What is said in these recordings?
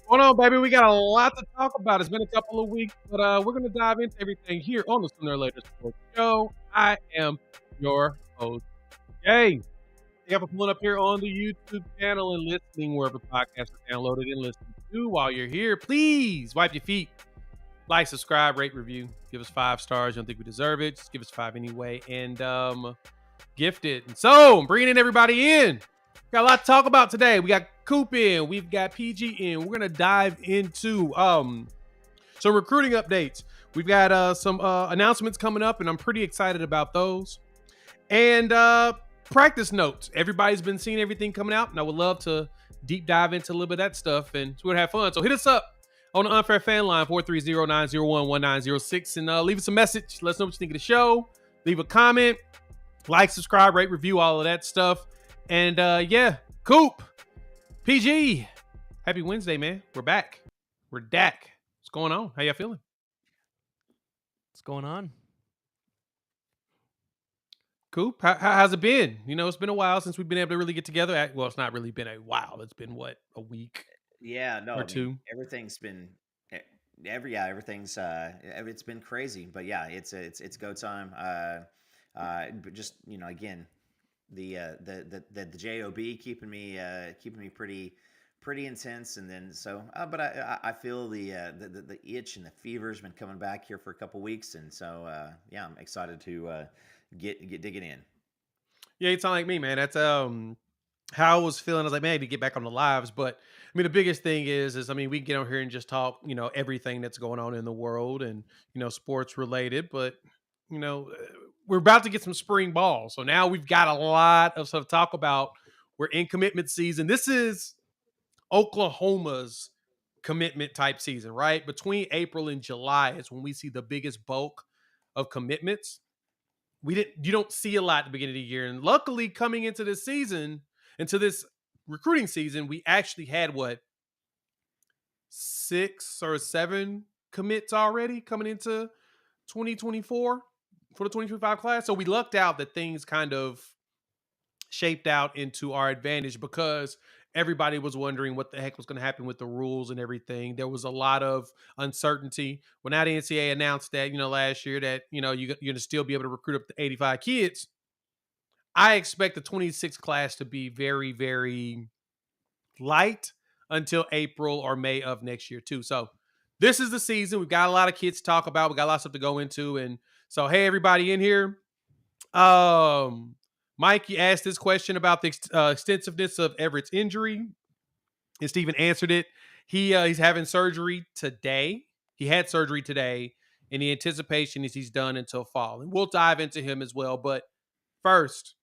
Hold on, baby. We got a lot to talk about. It's been a couple of weeks, but we're going to dive into everything here on the Sooner or Later Sports Show. I am your host, Jay. Thank you for pulling up here on the YouTube channel and listening wherever podcasts are downloaded and listened to. While you're here, please wipe your feet, like, subscribe, rate, review, give us 5 stars. You don't think we deserve it? Just give us 5 anyway, and gift it. And so I'm bringing in everybody in. Got a lot to talk about today. We got Coop in, we've got PG in. We're gonna dive into some recruiting updates. We've got some announcements coming up, and I'm pretty excited about those. And practice notes. Everybody's been seeing everything coming out, and I would love to deep dive into a little bit of that stuff, and we're gonna have fun. So hit us up on the Unfair Fan Line 430-901-1906 and leave us a message. Let us know what you think of the show. Leave a comment, like, subscribe, rate, review, all of that stuff. And yeah, Coop, PG, happy Wednesday, man. We're back. We're DAC. What's going on? How y'all feeling? What's going on? Coop, how's it been? You know, it's been a while since we've been able to really get together. Well, it's not really been a while. It's been, what, a week Yeah, no, or I mean two? everything's been everything's it's been crazy, but yeah, it's go time. But just again, the job keeping me pretty intense, and then so but I feel the itch and the fever's been coming back here for a couple weeks, and so yeah, I'm excited to get digging in. Yeah, you sound like me, man. That's how I was feeling. I was like, man, I need to get back on the lives. But I mean, the biggest thing is I mean, we can get on here and just talk, everything that's going on in the world and sports related. But we're about to get some spring ball, so now we've got a lot of stuff to talk about. We're in commitment season. This is Oklahoma's commitment type season, right? Between April and July is when we see the biggest bulk of commitments. You don't see a lot at the beginning of the year, and luckily coming into this season, into this recruiting season, we actually had what, 6 or 7 commits already coming into 2024 for the 2025 class. So we lucked out that things kind of shaped out into our advantage because everybody was wondering what the heck was going to happen with the rules and everything. There was a lot of uncertainty. Well, now the NCAA announced that, last year that, you're going to still be able to recruit up to 85 kids. I expect the 26 class to be very, very light until April or May of next year, too. So this is the season. We've got a lot of kids to talk about. We got a lot of stuff to go into. And so, hey, everybody in here. Mike, you asked this question about the extensiveness of Everett's injury, and Stephen answered it. He's having surgery today. He had surgery today, and the anticipation is he's done until fall. And we'll dive into him as well. But first,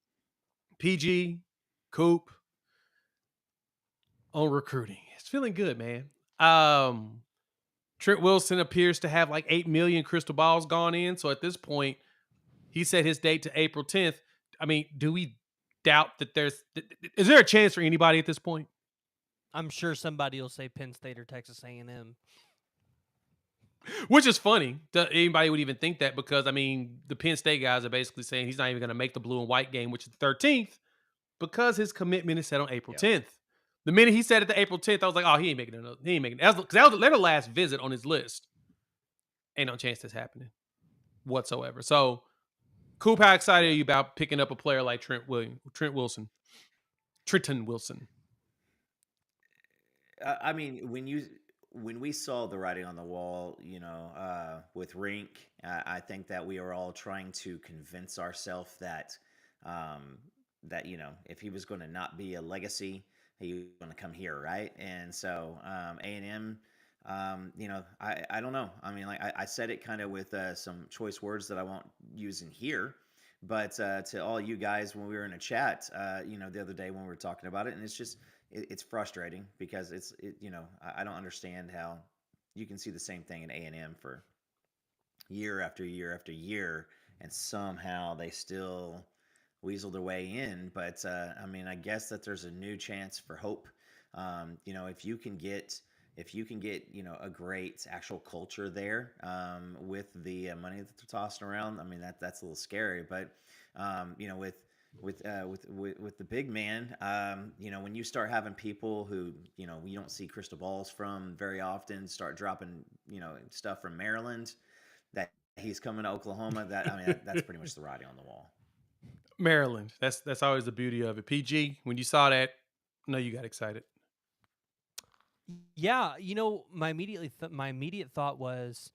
PG, Coop, on recruiting. It's feeling good, man. Trent Wilson appears to have like 8 million crystal balls gone in. So at this point, he set his date to April 10th. I mean, do we doubt that is there a chance for anybody at this point? I'm sure somebody will say Penn State or Texas A&M. Which is funny that anybody would even think that, because I mean, the Penn State guys are basically saying he's not even going to make the blue and white game, which is the 13th, because his commitment is set on April 10th. The minute he said it to April 10th, I was like, oh, he ain't making it. He ain't making it. Because that was their last visit on his list. Ain't no chance that's happening whatsoever. So, Coop, how excited are you about picking up a player like Trenton Wilson? I mean, when we saw the writing on the wall, with Rink, I think that we are all trying to convince ourselves that if he was going to not be a legacy, he was going to come here, right? And so A&M, I don't know. I mean, like I said it kind of with some choice words that I won't use in here. But to all you guys, when we were in a chat, the other day when we were talking about it, and it's frustrating because I don't understand how you can see the same thing in A&M for year after year after year, and somehow they still weasel their way in. But I mean, I guess that there's a new chance for hope. If you can get a great actual culture there with the money that they're tossing around, I mean that's a little scary. But with with the big man. When you start having people who you don't see crystal balls from very often start dropping stuff from Maryland that he's coming to Oklahoma. That's pretty much the writing on the wall. Maryland. That's always the beauty of it. PG, when you saw that, no, you got excited. Yeah, my immediate thought was,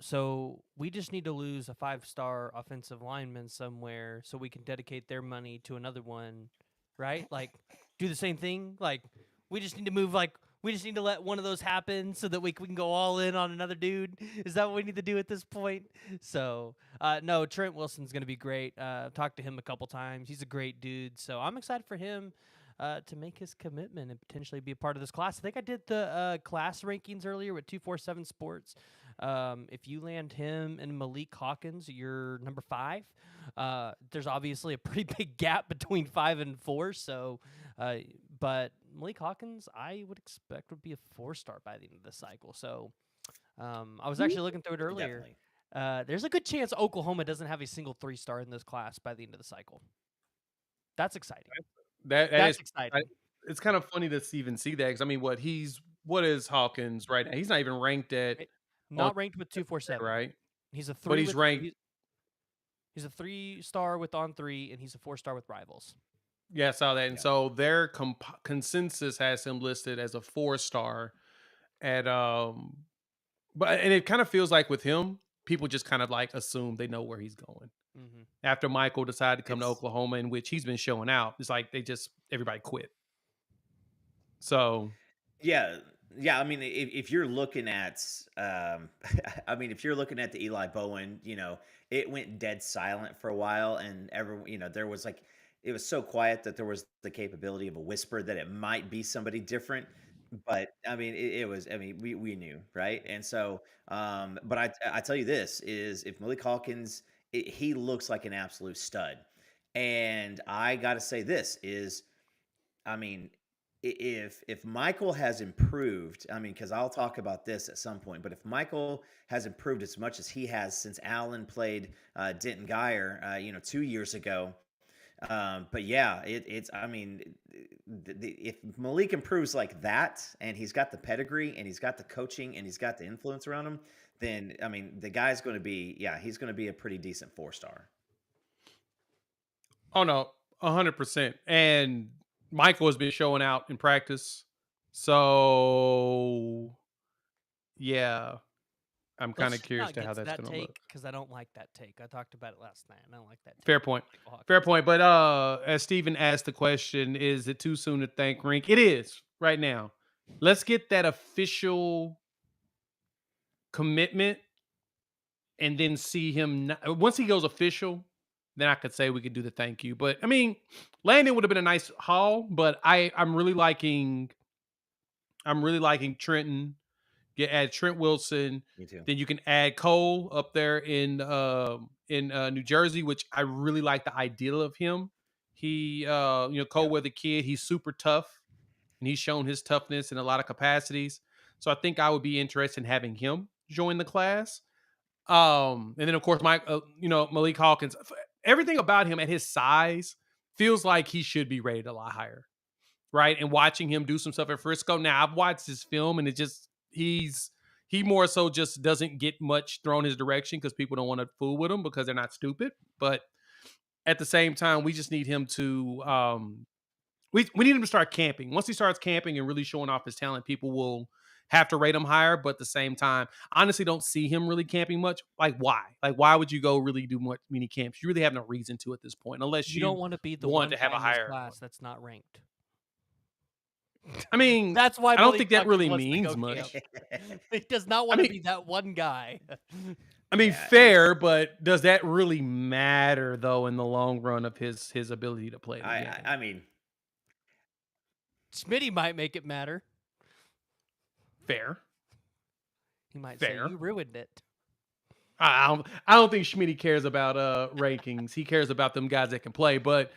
so we just need to lose a 5-star offensive lineman somewhere so we can dedicate their money to another one, right? Like, do the same thing. Like, we just need to move. Like, we just need to let one of those happen so that we can go all in on another dude. Is that what we need to do at this point? So, no, Trent Wilson's going to be great. Talked to him a couple times. He's a great dude. So I'm excited for him to make his commitment and potentially be a part of this class. I think I did the class rankings earlier with 247 Sports. If you land him and Malik Hawkins, you're number 5. There's obviously a pretty big gap between 5 and 4. So, but Malik Hawkins, I would expect would be a 4-star by the end of the cycle. So, I was actually looking through it earlier. There's a good chance Oklahoma doesn't have a single 3-star in this class by the end of the cycle. That's exciting. That's exciting. It's kind of funny to even see that because I mean, what is Hawkins right now? He's not even ranked at. Not ranked with 247, right? He's a 3. But he's ranked. He's a 3-star with On 3, and he's a 4-star with Rivals. Yeah, I saw that, and so their consensus has him listed as a 4-star. At but it kind of feels like with him, people just kind of like assume they know where he's going. Mm-hmm. After Michael decided to come to Oklahoma, in which he's been showing out, it's like everybody quit. So, yeah. I mean, if you're looking at, if you're looking at the Eli Bowen, it went dead silent for a while, and there was it was so quiet that there was the capability of a whisper that it might be somebody different. But I mean, it was. I mean, we knew, right? And so, but I tell you this is if Malik Hawkins, he looks like an absolute stud, and I got to say this is, I mean, if Michael has improved, I mean, because I'll talk about this at some point, but if Michael has improved as much as he has since Allen played Denton Geyer, 2 years ago, but yeah, it's. I mean, if Malik improves like that, and he's got the pedigree, and he's got the coaching, and he's got the influence around him, then I mean, the guy's going to be, he's going to be a pretty decent 4-star. Oh no, 100%, and Michael has been showing out in practice. So, yeah, I'm kind of curious to how that's going to look. Because I don't like that take. I talked about it last night. I don't like that take. Fair point. Fair point. But as Steven asked the question, is it too soon to thank Rink? It is right now. Let's get that official commitment and then see him. Once he goes official, then I could say we could do the thank you. But I mean, Landon would have been a nice haul, but I'm really liking Trenton. Add Trent Wilson. Me too. Then you can add Cole up there in New Jersey, which I really like the ideal of him. He Cole with a kid, he's super tough, and he's shown his toughness in a lot of capacities. So I think I would be interested in having him join the class. And then of course Malik Hawkins. Everything about him at his size feels like he should be rated a lot higher, right? And watching him do some stuff at Frisco. Now I've watched his film, and it just he more so just doesn't get much thrown his direction because people don't want to fool with him because they're not stupid. But at the same time, we just need him to we need him to start camping. Once he starts camping and really showing off his talent, people will have to rate him higher. But at the same time, I honestly don't see him really camping much. Like why? Like why would you go really do much mini camps? You really have no reason to at this point, unless you don't want to be the one to have a higher class that's not ranked. I mean, that's why I don't think that really means much. He does not want to be that one guy. I mean, fair, but does that really matter though in the long run of his ability to play? I mean, Smitty might make it matter. Fair. He might say you ruined it. I don't think Schmitty cares about rankings. He cares about them guys that can play. But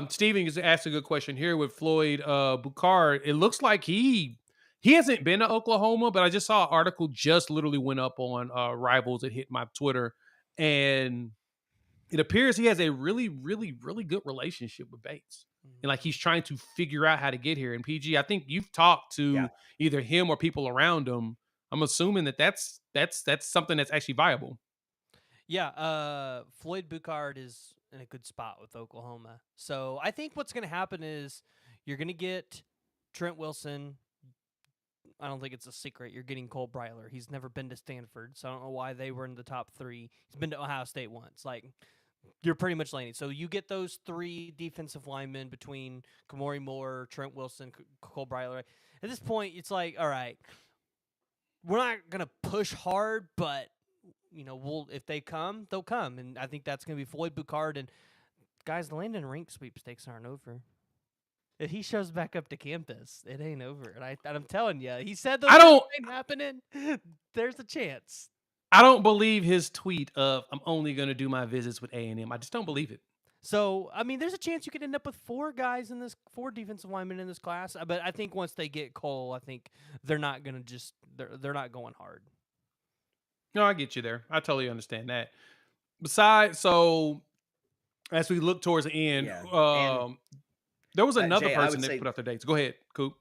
Steven has asked a good question here with Floyd Bucard. It looks like he hasn't been to Oklahoma, but I just saw an article just literally went up on Rivals. It hit my Twitter, and it appears he has a really, really, really good relationship with Bates. And like he's trying to figure out how to get here. And PG, I think you've talked Yeah. to either him or people around him. I'm assuming that's something that's actually viable. Yeah, Floyd Buchard is in a good spot with Oklahoma. So I think what's going to happen is you're going to get Trent Wilson. I don't think it's a secret. You're getting Cole Breiler. He's never been to Stanford, so I don't know why they were in the top 3. He's been to Ohio State once. Like, you're pretty much landing. So you get those 3 defensive linemen between Kamori Moore, Trent Wilson, Cole Breiler. At this point, it's like, all right, we're not going to push hard, but we'll if they come, they'll come, and I think that's going to be Floyd Buchard. And guys, the Landon Rink sweepstakes aren't over. If he shows back up to campus, it ain't over. And I'm telling you, he said those things ain't happening. There's a chance. I don't believe his tweet of I'm only going to do my visits with A&M. I just don't believe it. So, I mean, there's a chance you could end up with 4 defensive linemen in this class. But I think once they get Cole, I think they're not going to they're not going hard. No, I get you there. I totally understand that. Besides, so as we look towards the end, there was another Jay, person that put out their dates. Go ahead, Coop.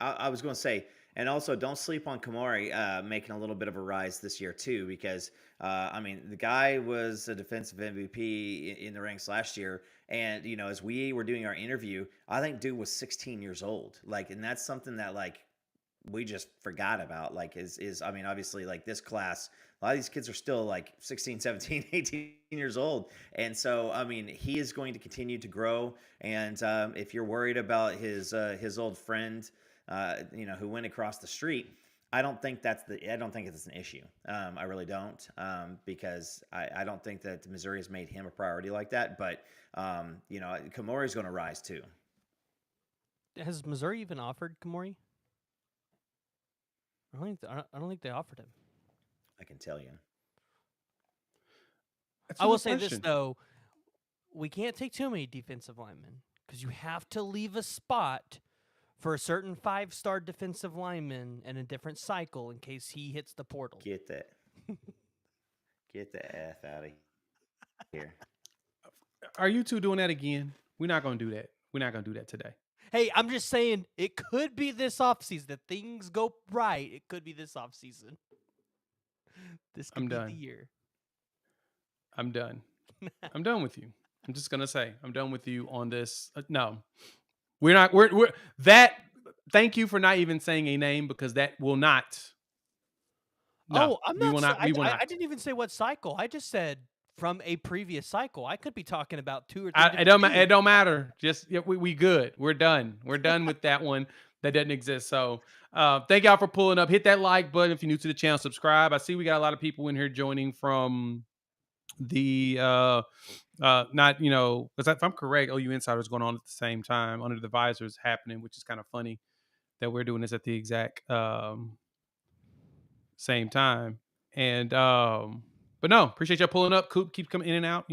I was going to say, and also don't sleep on Kamori making a little bit of a rise this year too, because I mean the guy was a defensive MVP in the ranks last year, and as we were doing our interview, I think dude was 16 years old, and that's something that we just forgot about. I mean, obviously this class, a lot of these kids are still 16, 17, 18 years old. And so, I mean, he is going to continue to grow. And if you're worried about his old friend, who went across the street, I don't think it's an issue. I really don't, because I don't think that Missouri has made him a priority like that. But, Kamori is going to rise too. Has Missouri even offered Kamori? I don't think they offered him. I can tell you. I will say this, though. We can't take too many defensive linemen because you have to leave a spot for a certain 5-star defensive lineman in a different cycle in case he hits the portal. Get the F out of here. Are you two doing that again? We're not going to do that. We're not going to do that today. Hey, I'm just saying it could be this offseason. If things go right, it could be this offseason. This could be the year. I'm done. I'm done with you. I'm just going to say I'm done with you on this. No. We're not. We're that. Thank you for not even saying a name because that will not. No, I'm not. I didn't even say what cycle. I just said from a previous cycle. I could be talking about 2 or 3. It don't matter. Just we good. We're done. We're done with that one. That doesn't exist. So thank y'all for pulling up. Hit that like button if you're new to the channel. Subscribe. I see we got a lot of people in here joining from the not because if I'm correct, OU Insider's going on at the same time. Under the Visors happening, which is kind of funny that we're doing this at the exact same time. And but no, appreciate y'all pulling up. Coop keeps coming in and out.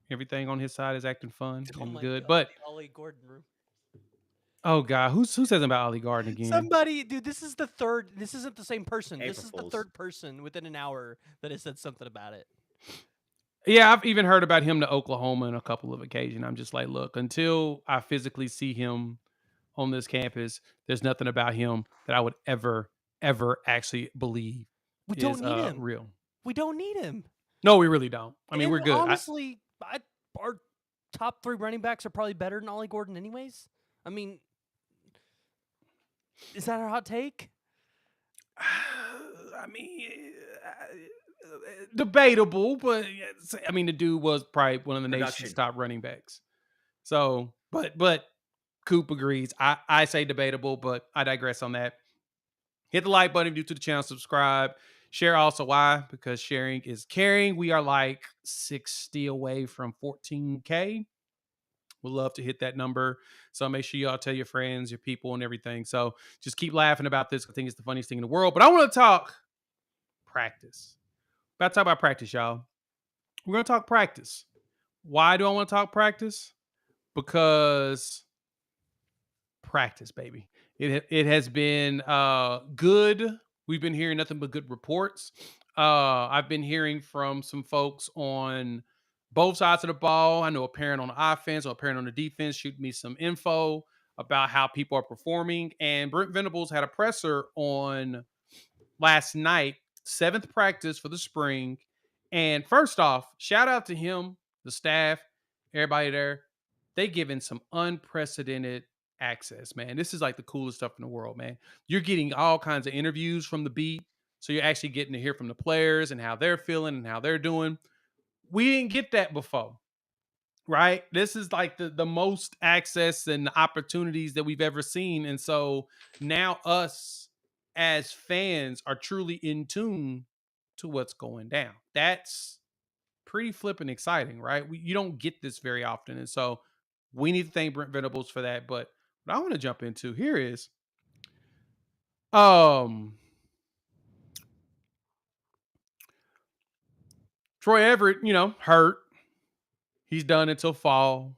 Everything on his side is acting fun and good. God, but Ollie Gordon room. Oh God, who says about Ollie Gordon again? Somebody, dude. This is the third. This isn't the same person. April This is Fools. the third person within an hour that has said something about it. Yeah, I've even heard about him to Oklahoma on a couple of occasions. I'm just like, look, until I physically see him on this campus, there's nothing about him that I would ever actually believe we don't need him. Real. We don't need him. No, we really don't. I mean, we're good. Honestly, our top 3 running backs are probably better than Ollie Gordon anyways. I mean, is that a hot take? I mean, debatable, but I mean, the dude was probably one of the nation's top running backs. So, but Coop agrees. I say debatable, but I digress on that. Hit the like button if you're new to the channel. Subscribe. Share also. Why? Because sharing is caring. We are like 60 away from 14K. We'd love to hit that number. So make sure y'all tell your friends, your people, and everything. So just keep laughing about this. I think it's the funniest thing in the world. But I want to talk practice. About to talk about practice, y'all. We're going to talk practice. Why do I want to talk practice? Because practice, baby. It has been good. We've been hearing nothing but good reports. I've been hearing from some folks on both sides of the ball. I know a parent on the offense or a parent on the defense shoot me some info about how people are performing. And Brent Venables had a presser on last night, 7th practice for the spring. And first off, shout out to him, the staff, everybody there. They given some unprecedented access, man. This is like the coolest stuff in the world, man. You're getting all kinds of interviews from the beat. So you're actually getting to hear from the players and how they're feeling and how they're doing. We didn't get that before, right? This is like the most access and opportunities that we've ever seen. And so now us as fans are truly in tune to what's going down. That's pretty flipping exciting, right? You don't get this very often. And so we need to thank Brent Venables for that. But what I want to jump into here is Troy Everett, hurt. He's done until fall.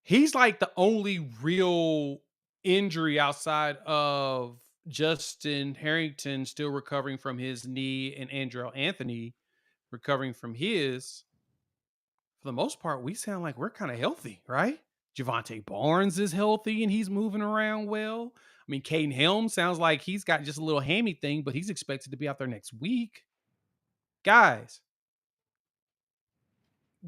He's like the only real injury outside of Justin Harrington still recovering from his knee and Andrew Anthony recovering from his. For the most part, we sound like we're kind of healthy, right? Javante Barnes is healthy and he's moving around well. I mean, Caden Helms sounds like he's got just a little hammy thing, but he's expected to be out there next week. Guys,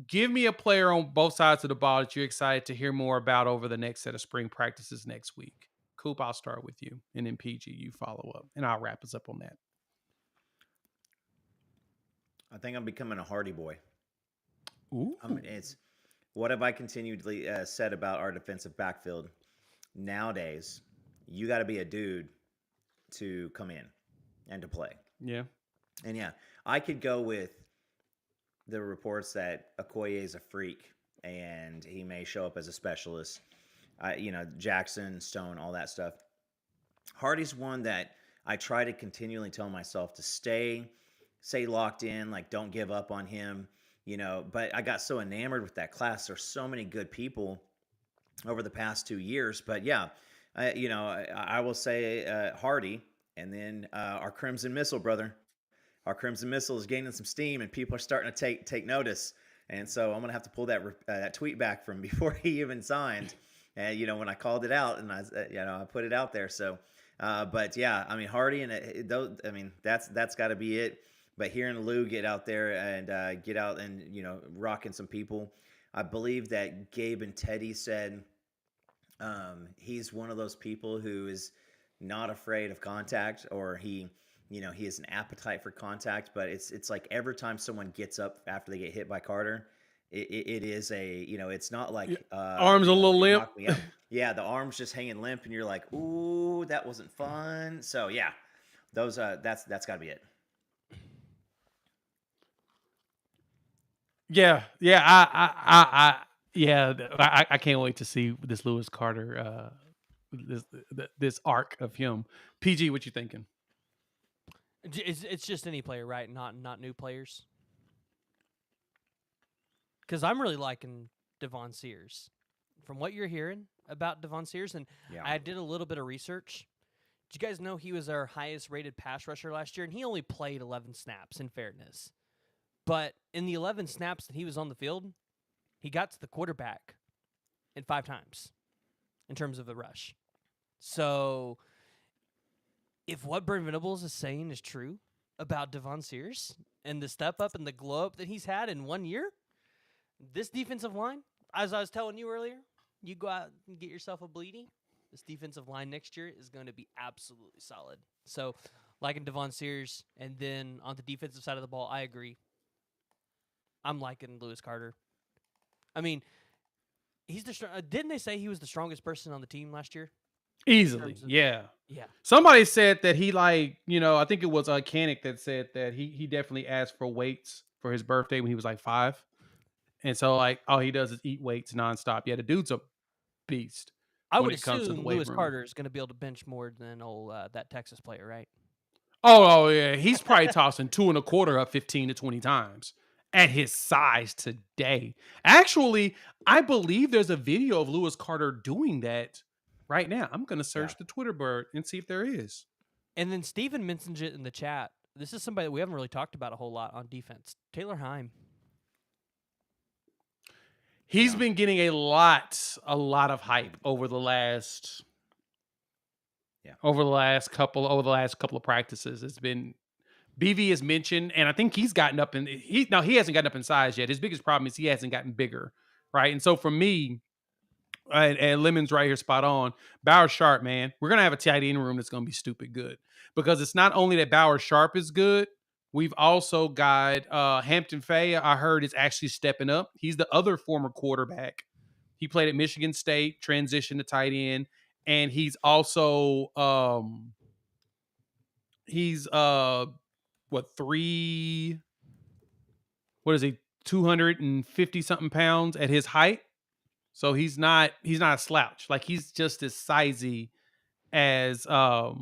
give me a player on both sides of the ball that you're excited to hear more about over the next set of spring practices next week. Coop, I'll start with you, and then PG, you follow up, and I'll wrap us up on that. I think I'm becoming a Hardy boy. Ooh. It's what have I continually said about our defensive backfield? Nowadays, you got to be a dude to come in and to play. Yeah. And yeah, I could go with the reports that Okoye is a freak and he may show up as a specialist. Jackson, Stone, all that stuff. Hardy's one that I try to continually tell myself to stay locked in, like don't give up on him, but I got so enamored with that class. There's so many good people over the past 2 years, but yeah, I will say Hardy, and then our Crimson Missile brother. Our Crimson Missile is gaining some steam, and people are starting to take notice. And so I'm gonna have to pull that tweet back from before he even signed. And when I called it out, and I put it out there. So, but yeah, I mean Hardy and those. I mean that's got to be it. But hearing Lou get out there and get out and rocking some people, I believe that Gabe and Teddy said he's one of those people who is not afraid of contact, or he has an appetite for contact. But it's like every time someone gets up after they get hit by Carter, it is a it's not like arms a little limp. Yeah, the arm's just hanging limp, and you're like, ooh, that wasn't fun. So yeah, those that's got to be it. Yeah, I can't wait to see this Lewis Carter, this arc of him. PG, what you thinking? It's just any player, right? Not new players. Because I'm really liking Devon Sears. From what you're hearing about Devon Sears, and yeah. I did a little bit of research. Did you guys know he was our highest rated pass rusher last year? And he only played 11 snaps, in fairness. But in the 11 snaps that he was on the field, he got to the quarterback 5 times in terms of the rush. So if what Brent Venables is saying is true about Devon Sears and the step up and the glow up that he's had in 1 year, this defensive line, as I was telling you earlier, you go out and get yourself a bleedy. This defensive line next year is going to be absolutely solid. So, liking Devon Sears, and then on the defensive side of the ball, I agree. I'm liking Lewis Carter. I mean, he's didn't they say he was the strongest person on the team last year? Easily, yeah. Somebody said that he I think it was Kanik that said that he definitely asked for weights for his birthday when he was like 5. And so, all he does is eat weights nonstop. Yeah, the dude's a beast. I would assume Lewis Carter is going to be able to bench more than that Texas player, right? Oh, yeah. He's probably tossing 2.25 up 15 to 20 times at his size today. Actually, I believe there's a video of Lewis Carter doing that right now. I'm going to search the Twitter bird and see if there is. And then Steven mentioned it in the chat this is somebody that we haven't really talked about a whole lot on defense. Taylor Heim. He's been getting a lot of hype over the last couple of practices. It's been BV has mentioned, and I think he's gotten up in he hasn't gotten up in size yet. His biggest problem is he hasn't gotten bigger, right? And so for me, and Lemon's right here spot on. Bauer Sharp, man, we're gonna have a tight end room that's gonna be stupid good because it's not only that Bauer Sharp is good. We've also got Hampton Fay. I heard is actually stepping up. He's the other former quarterback. He played at Michigan State, transitioned to tight end, and he's also he's what is he 250 something pounds at his height. So he's not a slouch. Like he's just as sizey as the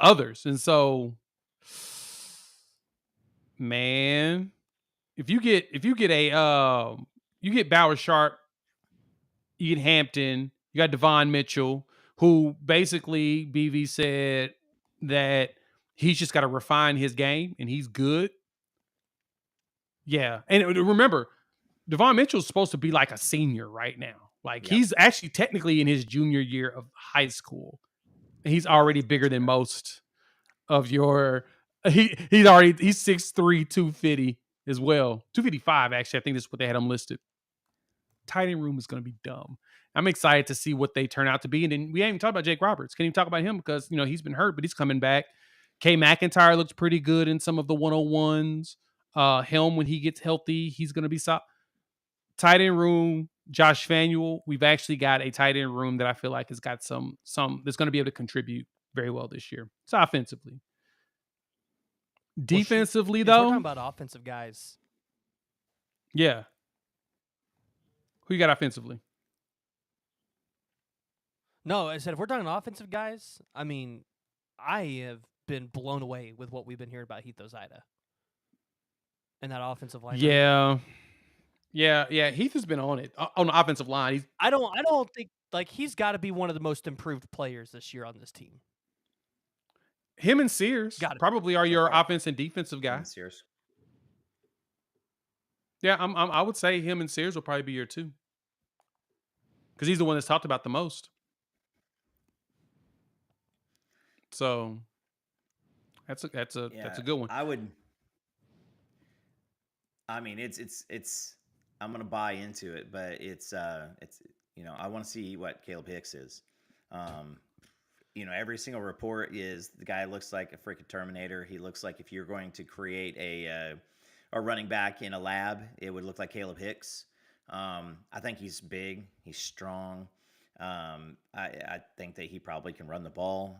others. And so man, if you get you get Bauer Sharp, you get Hampton, you got Devon Mitchell, who basically BV said that he's just got to refine his game and he's good. Yeah. And remember, Devon Mitchell's supposed to be like a senior right now. Like he's actually technically in his junior year of high school. And he's already bigger than most of your he's 6'3", 250 as well. 255 actually. I think that's what they had him listed. Tight end room is going to be dumb. I'm excited to see what they turn out to be. And then we ain't even talked about Jake Roberts. Can't even talk about him because he's been hurt, but he's coming back. K McIntyre looks pretty good in some of the 101s. Helm, when he gets healthy, he's going to be solid. Tight end room, Josh Fanuel. We've actually got a tight end room that I feel like has got some that's going to be able to contribute very well this year. It's offensively. Defensively, though. We're talking about offensive guys. Yeah. Who you got offensively? No, I said if we're talking offensive guys, I mean, I have been blown away with what we've been hearing about Heath Ozida and that offensive line. Yeah. Heath has been on it on the offensive line. I don't think he's got to be one of the most improved players this year on this team. Him and Sears probably are your offense and defensive guys. Sears. Yeah, I would say him and Sears will probably be your two because he's the one that's talked about the most. So that's a good one. I mean, it's. I'm gonna buy into it, but it's I want to see what Caleb Hicks is. Every single report is the guy looks like a freaking Terminator. He looks like if you're going to create a running back in a lab, it would look like Caleb Hicks. I think he's big. He's strong. I think that he probably can run the ball.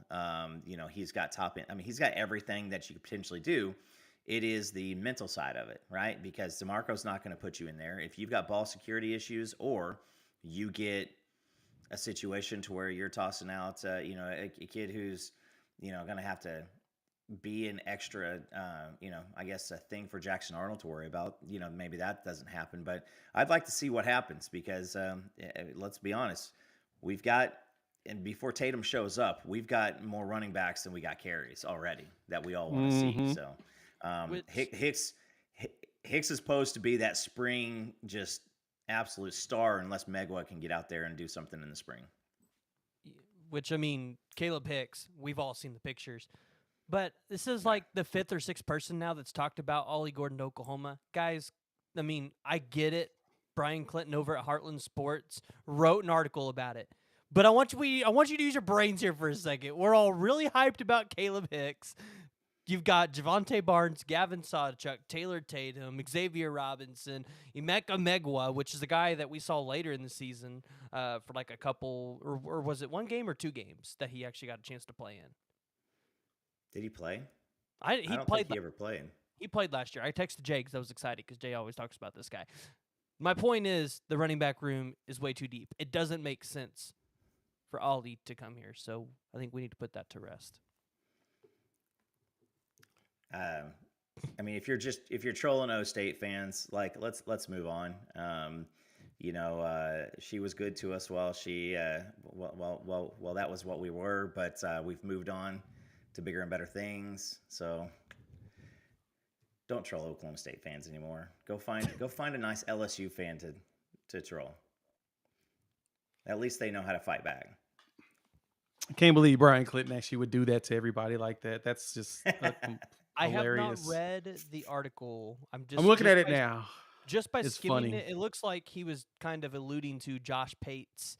He's got top end. I mean, he's got everything that you could potentially do. It is the mental side of it, right? Because DeMarco's not going to put you in there. If you've got ball security issues or you get a situation to where you're tossing out, a kid who's, going to have to be an extra, I guess a thing for Jackson Arnold to worry about. Maybe that doesn't happen. But I'd like to see what happens because let's be honest, we've got, and before Tatum shows up, we've got more running backs than we got carries already that we all want to see. So Hicks is supposed to be that spring just absolute star unless Megwa can get out there and do something in the spring. Which, I mean, Caleb Hicks, we've all seen the pictures. But this is like the fifth or sixth person now that's talked about Ollie Gordon to Oklahoma. Guys, I mean, I get it. Brian Clinton over at Heartland Sports wrote an article about it. But I want you to use your brains here for a second. We're all really hyped about Caleb Hicks. You've got Javonte Barnes, Gavin Sawchuk, Taylor Tatum, Xavier Robinson, Emeka Megwa, which is a guy that we saw later in the season for like a couple, or was it one game or two games that he actually got a chance to play in? Did he play? I don't think he ever played. He played last year. I texted Jay because I was excited because Jay always talks about this guy. My point is the running back room is way too deep. It doesn't make sense for Ollie to come here, so I think we need to put that to rest. I mean, if you're trolling O State fans, like let's move on. She was good to us while she, well, that was what we were, but we've moved on to bigger and better things. So don't troll Oklahoma State fans anymore. Go find a nice LSU fan to troll. At least they know how to fight back. I can't believe Brian Clinton actually would do that to everybody like that. That's just I have hilarious. not read the article. I'm looking at it now. Just by It's skimming funny. it, it looks like he was kind of alluding to Josh Pate's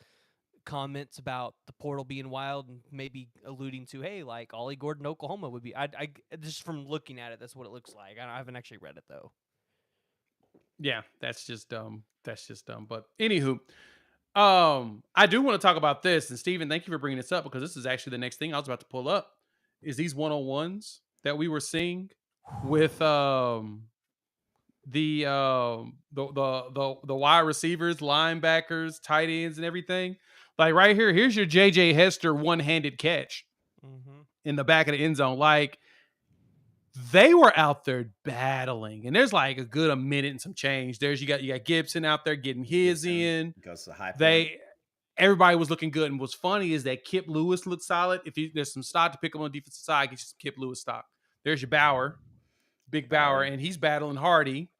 comments about the portal being wild and maybe alluding to, hey, like Ollie Gordon, Oklahoma would be. I just from looking at it, that's what it looks like. I haven't actually read it though. Yeah, that's just dumb. But anywho, I do want to talk about this. And Steven, thank you for bringing this up because this is actually the next thing I was about to pull up. Is these 101s that we were seeing with the wide receivers, linebackers, tight ends, and everything. Like right here, here's your JJ Hester one-handed catch in the back of the end zone. Like they were out there battling, and there's like a minute and some change. You got Gibson out there getting his in. Goes to the high point. Everybody was looking good, and what's funny is that Kip Lewis looked solid. There's some stock to pick up on the defensive side, get you some Kip Lewis stock. There's your Bauer, Big Bauer, and he's battling Hardy.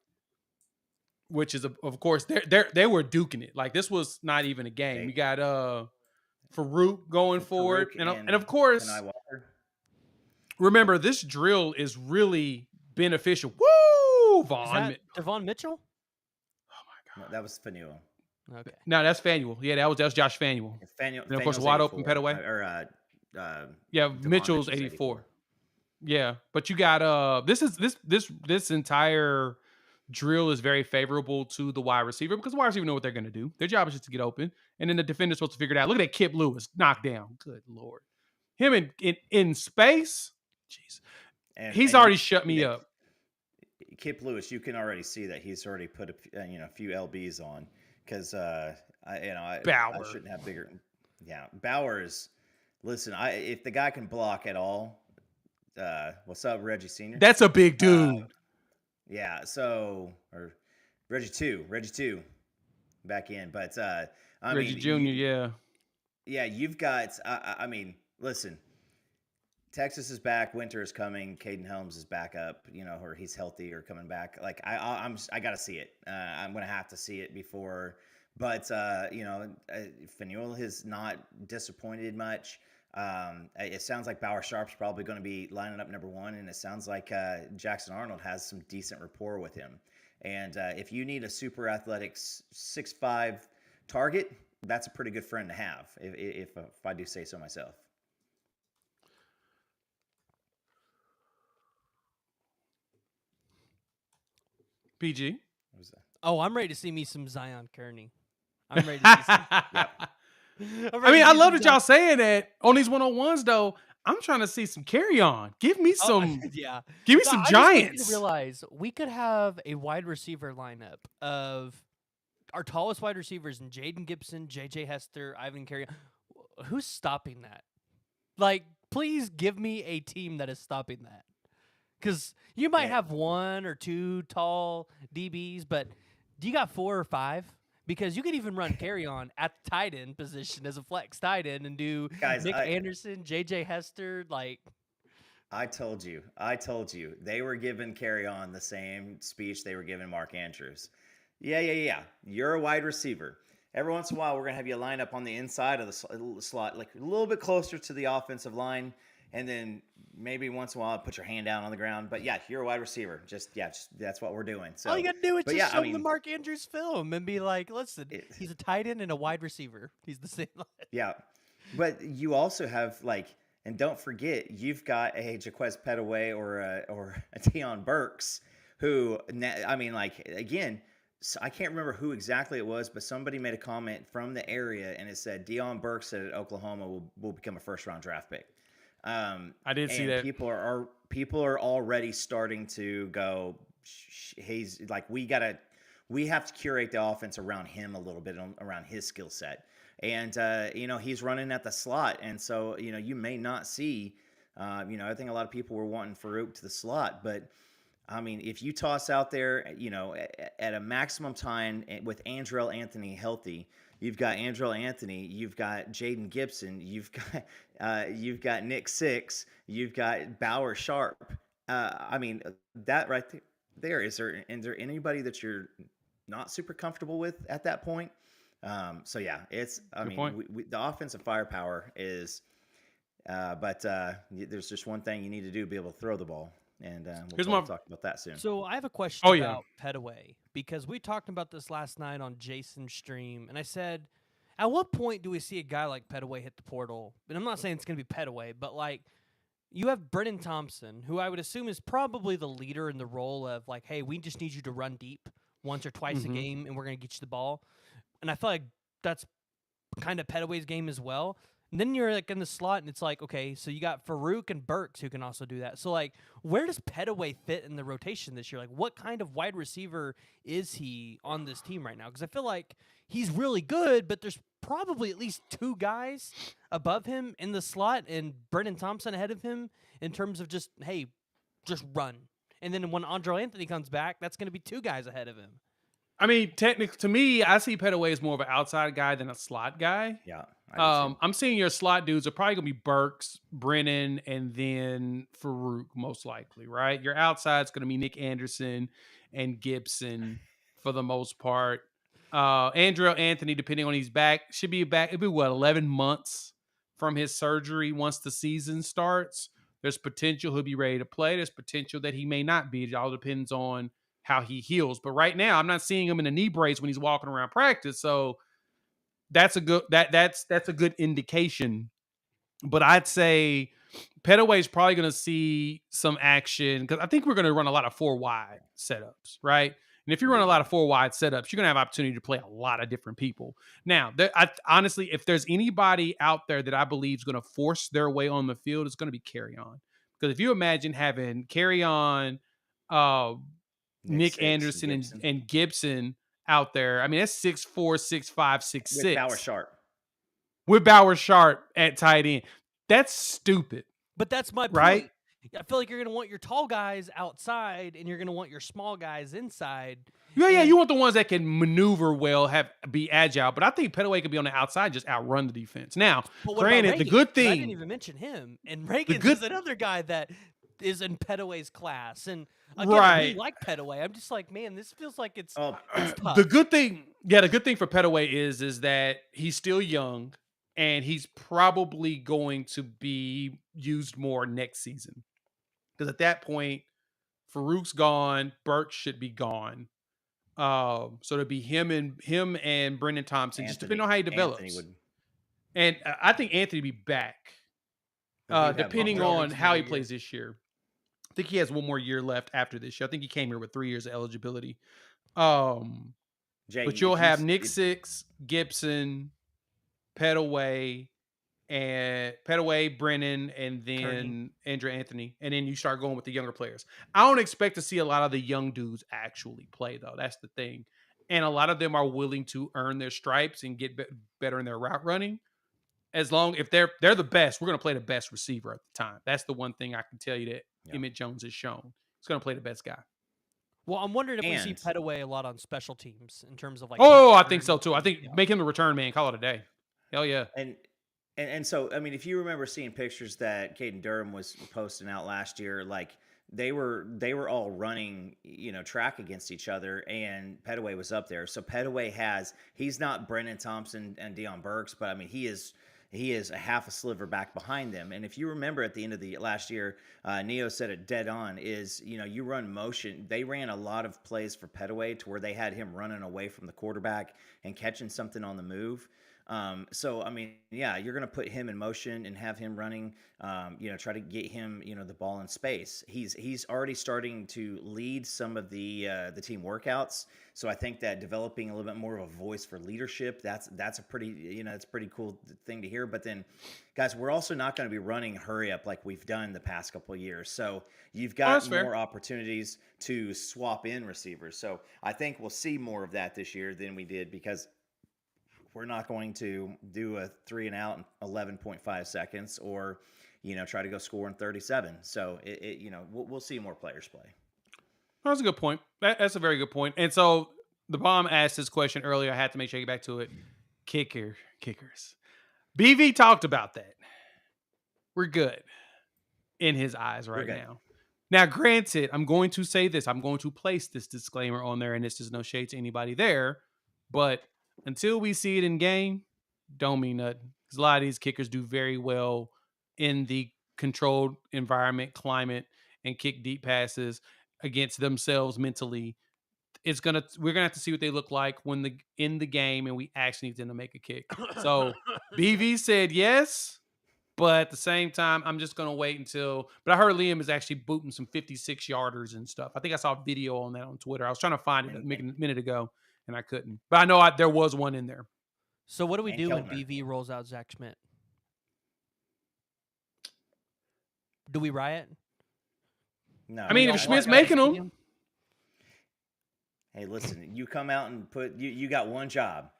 Which is, of course, they were duking it. Like this was not even a game. You got Farouk going for it, and of course, remember this drill is really beneficial. Woo, Vaughn. Devon Mitchell. Oh my God, that was Fanuel. Okay, no, that's Fanuel. Yeah, that was Josh Fanuel. And of course, wide open Petaway. Yeah, Mitchell's 84. Yeah, but you got this entire drill is very favorable to the wide receiver because the wide receiver know what they're going to do. Their job is just to get open, and then the defender's supposed to figure it out. Look at that Kip Lewis knocked down. Good Lord. Him in space, jeez. He's already shut me up. Kip Lewis, you can already see that he's already put a few LBs on because I shouldn't have bigger. Yeah, Bowers. Listen, if the guy can block at all, what's up, Reggie Senior? That's a big dude. Yeah, or Reggie 2 back in, but Reggie Jr. Yeah, you've got. I mean, listen, Texas is back. Winter is coming. Caden Helms is back up. Or he's healthy or coming back. Like I got to see it. I'm gonna have to see it before. But Fanuel has not disappointed much. It sounds like Bauer Sharp's probably going to be lining up number one, and it sounds like Jackson Arnold has some decent rapport with him. And if you need a super athletic 6'5" target, that's a pretty good friend to have, if I do say so myself. PG. What was that? Oh, I'm ready to see me some Zion Kearney. I'm ready to see some. Yep. I love that y'all saying that on these 101s though. I'm trying to see some carry on. Give me some. Yeah. Give me some giants. I realize we could have a wide receiver lineup of our tallest wide receivers in Jaden Gibson, JJ Hester, Ivan Carry. Who's stopping that? Like, please give me a team that is stopping that. Because you might have one or two tall DBs, but do you got 4 or 5? Because you could even run carry on at the tight end position as a flex tight end and do Nick Anderson, JJ Hester. Like, I told you, they were giving carry on the same speech they were giving Mark Andrews. Yeah. You're a wide receiver. Every once in a while, we're gonna have you line up on the inside of the slot, like a little bit closer to the offensive line, and then maybe once in a while put your hand down on the ground. But yeah, you're a wide receiver. Just that's what we're doing. So all you gotta do is just show them the Mark Andrews film and be like, listen, he's a tight end and a wide receiver. He's the same. Yeah, but you also have and don't forget, you've got a Jaquez Petaway or a Deion Burks, who again. So I can't remember who exactly it was, but somebody made a comment from the area, and it said Deion Burks at Oklahoma will become a first-round draft pick. I did see that. People are already starting to go. He's like, we have to curate the offense around him a little bit, around his skill set, and he's running at the slot, and so you may not see. I think a lot of people were wanting Farouk to the slot, but. I mean, if you toss out there, at a maximum time with Andrell Anthony healthy, you've got Andrew Anthony, you've got Jaden Gibson, you've got Nick Six, you've got Bauer Sharp. I mean, that right there is there anybody that you're not super comfortable with at that point? So yeah, it's I Good mean point. the offensive firepower is, but there's just one thing you need to do: be able to throw the ball, and we'll Here's probably my. talk about that soon. So I have a question Oh yeah. about Petaway because we talked about this last night on Jason's stream, and I said, at what point do we see a guy like Petaway hit the portal? And I'm not saying it's going to be Petaway, but like you have Brennan Thompson, who I would assume is probably the leader in the role of like, hey, we just need you to run deep once or twice a Mhm. game, and we're going to get you the ball. And I feel like that's kind of Petaway's game as well. And then you're like in the slot, and it's like, okay, so you got Farouk and Burks who can also do that. So like, where does Petaway fit in the rotation this year? Like, what kind of wide receiver is he on this team right now? Because I feel like he's really good, but there's probably at least two guys above him in the slot, and Brennan Thompson ahead of him in terms of just just run. And then when Andre Anthony comes back, that's going to be two guys ahead of him. I mean, technically, to me, I see Petaway as more of an outside guy than a slot guy. Yeah, I do too. I'm seeing your slot dudes are probably gonna be Burks, Brennan, and then Farouk, most likely, right? Your outside's gonna be Nick Anderson and Gibson for the most part. Andrew Anthony, depending on he's back, should be back. It'll be what, 11 months from his surgery once the season starts. There's potential he'll be ready to play. There's potential that he may not be. It all depends on how he heals. But right now, I'm not seeing him in a knee brace when he's walking around practice. So that's a good that's a good indication. But I'd say Petaway is probably going to see some action because I think we're going to run a lot of 4 wide setups, right? And if you run a lot of 4 wide setups, you're going to have opportunity to play a lot of different people. Now, honestly, if there's anybody out there that I believe is going to force their way on the field, it's going to be Carry On. Because if you imagine having Carry On, uh, Nick Six, Anderson, Gibson and Gibson out there, I mean, that's 6'4", 6'5", with Bauer 6'6", Sharp. with Bauer Sharp at tight end. That's stupid. But that's my right? point. I feel like you're going to want your tall guys outside, and you're going to want your small guys inside. Yeah, And- you want the ones that can maneuver well, be agile. But I think Petaway could be on the outside, just outrun the defense. Now, but what about granted, the Reagan? good 'Cause I didn't thing, even mention him. And Reagan good- is another guy that is in Petaway's class. And again, I Right. really like Petaway. I'm just like, man, this feels like it's tough. the good thing for Petaway is that he's still young, and he's probably going to be used more next season. Because at that point, Farouk's gone, Burke should be gone. So it'd be him and Brendan Thompson, just depending on how he develops. And I think Anthony be back, depending on how he plays this year. I think he has one more year left after this year. I think he came here with 3 years of eligibility. Jay, but you'll have Nick Six, Gibson, Petaway, Brennan, and then Andrew Anthony. And then you start going with the younger players. I don't expect to see a lot of the young dudes actually play, though. That's the thing. And a lot of them are willing to earn their stripes and get better in their route running. As long if they're the best, we're going to play the best receiver at the time. That's the one thing I can tell you that Emmett Jones has shown. He's going to play the best guy. Well, I'm wondering if we see Petaway a lot on special teams in terms of like. Oh, I think so too. I think make him the return man. Call it a day. Hell yeah. And so, I mean, if you remember seeing pictures that Caden Durham was posting out last year, like they were all running, track against each other, and Petaway was up there. So Petaway he's not Brennan Thompson and Deion Burks, but I mean, he is a half a sliver back behind them. And if you remember at the end of the last year, Neo said it dead on, is, you run motion. They ran a lot of plays for Petaway to where they had him running away from the quarterback and catching something on the move. So, I mean, yeah, you're going to put him in motion and have him running, try to get him, the ball in space. He's already starting to lead some of the team workouts. So I think that developing a little bit more of a voice for leadership, that's a pretty, it's a pretty cool thing to hear. But then, guys, we're also not going to be running hurry up like we've done the past couple of years. So you've got more opportunities to swap in receivers. So I think we'll see more of that this year than we did, because we're not going to do a 3 and out in 11.5 seconds or, try to go score in 37. So we'll see more players play. That's a good point. That's a very good point. And so the bomb asked this question earlier. I had to make sure I get back to it. Kickers. BV talked about that. We're good in his eyes right now. Now, granted, I'm going to say this. I'm going to place this disclaimer on there, and this is no shade to anybody there. But until we see it in game, don't mean nothing. Because a lot of these kickers do very well in the controlled environment, climate, and kick deep passes against themselves mentally. We're gonna have to see what they look like when in the game, and we actually need them to make a kick. So BV said yes. But at the same time, I'm just going to wait until. But I heard Liam is actually booting some 56 yarders and stuff. I think I saw a video on that on Twitter. I was trying to find it a minute ago, and I couldn't. But I know there was one in there. So what do we do when BV rolls out Zach Schmidt? Do we riot? No. I mean, if Schmidt's making them. Hey, listen, you come out and you got one job.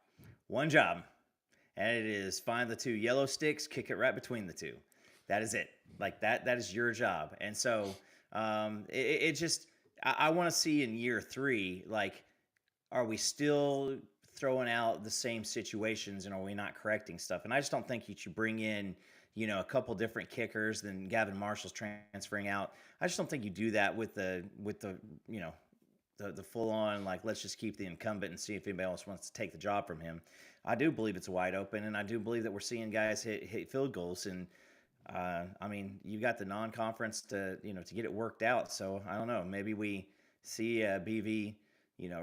And it is find the two yellow sticks, kick it right between the two. That is it. Like that is your job. And so it just I want to see in year 3, like, are we still throwing out the same situations and are we not correcting stuff? And I just don't think you should bring in, a couple different kickers. Then Gavin Marshall's transferring out. I just don't think you do that with the full on, like, let's just keep the incumbent and see if anybody else wants to take the job from him. I do believe it's wide open, and I do believe that we're seeing guys hit field goals. And I mean, you got the non-conference to get it worked out. So I don't know. Maybe we see BV,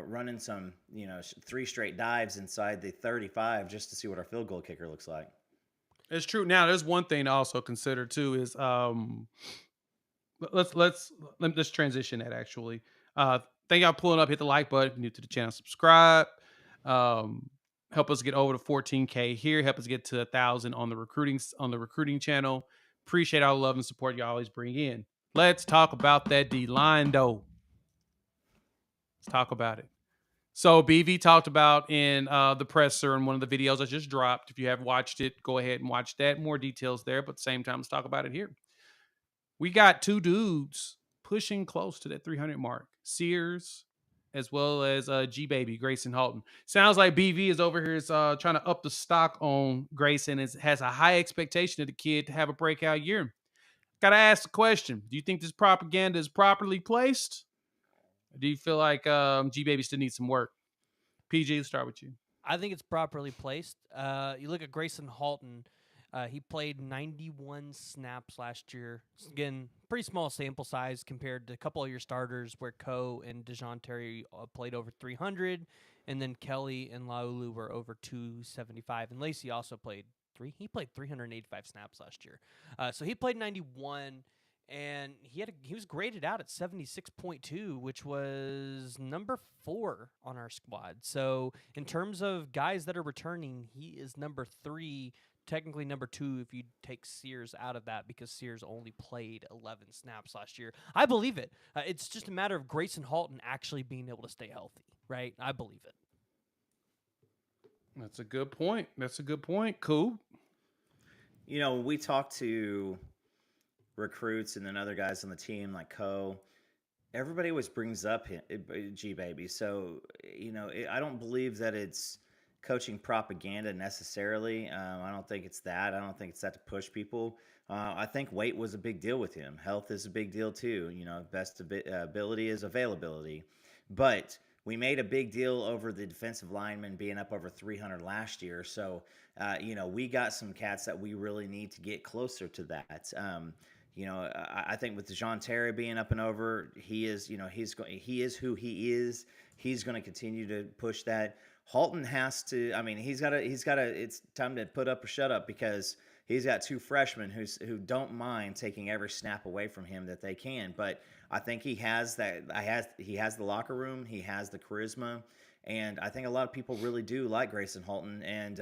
running some 3 straight dives inside the 35 just to see what our field goal kicker looks like. It's true. Now, there's one thing to also consider too is let's transition that actually. Thank y'all pulling up. Hit the like button. If you're new to the channel, subscribe. Help us get over to 14K here. Help us get to 1,000 on the recruiting channel. Appreciate all the love and support you always bring in. Let's talk about that D-line though. Let's talk about it. So BV talked about in the presser in one of the videos I just dropped. If you haven't watched it, go ahead and watch that. More details there, but at the same time, let's talk about it here. We got 2 dudes pushing close to that 300 mark. Sears, as well as G-Baby, Grayson Halton. Sounds like BV is over here trying to up the stock on Grayson and has a high expectation of the kid to have a breakout year. Got to ask the question, do you think this propaganda is properly placed? Or do you feel like G-Baby still needs some work? PG, let's start with you. I think it's properly placed. You look at Grayson Halton. He played 91 snaps last year. Again, pretty small sample size compared to a couple of your starters where Coe and Dejon Terry played over 300, and then Kelly and Laulu were over 275. And Lacey also played 385 snaps last year. So he played 91, and he was graded out at 76.2, which was number 4 on our squad. So in terms of guys that are returning, he is number 3. Technically number 2 if you take Sears out of that, because Sears only played 11 snaps last year. I believe it. It's just a matter of Grayson Halton actually being able to stay healthy, right? I believe it. That's a good point. Cool. When we talk to recruits and then other guys on the team like Coe, everybody always brings up G-Baby. So, I don't believe that it's coaching propaganda necessarily. I don't think it's that. I don't think it's that to push people. I think weight was a big deal with him. Health is a big deal too. Best ability is availability. But we made a big deal over the defensive lineman being up over 300 last year. So, we got some cats that we really need to get closer to that. I think with Dejon Terry being up and over, he is who he is. He's going to continue to push that. Halton has to. I mean, he's got to. It's time to put up or shut up, because he's got 2 freshmen who don't mind taking every snap away from him that they can. But I think he has that. He has the locker room. He has the charisma, and I think a lot of people really do like Grayson Halton. And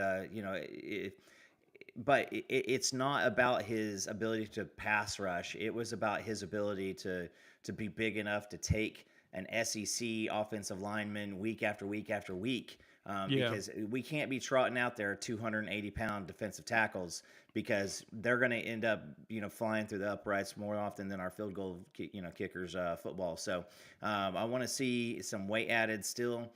it's not about his ability to pass rush. It was about his ability to be big enough to take an SEC offensive lineman week after week after week. Because we can't be trotting out there 280-pound defensive tackles, because they're going to end up, flying through the uprights more often than our field goal, kickers football. So I want to see some weight added still.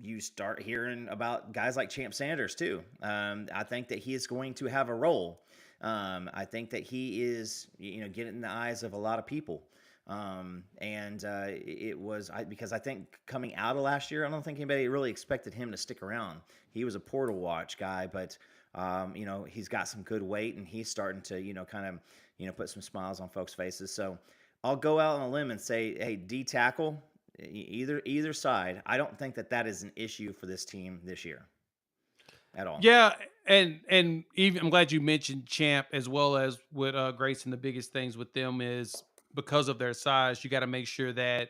you start hearing about guys like Champ Sanders too. I think that he is going to have a role. I think that he is, getting in the eyes of a lot of people. It was because I think coming out of last year, I don't think anybody really expected him to stick around. He was a portal watch guy, but he's got some good weight and he's starting to, kind of, put some smiles on folks' faces. So I'll go out on a limb and say, hey, D tackle, either side. I don't think that is an issue for this team this year at all. Yeah, and even I'm glad you mentioned Champ as well as with Grayson. The biggest things with them is because of their size, you got to make sure that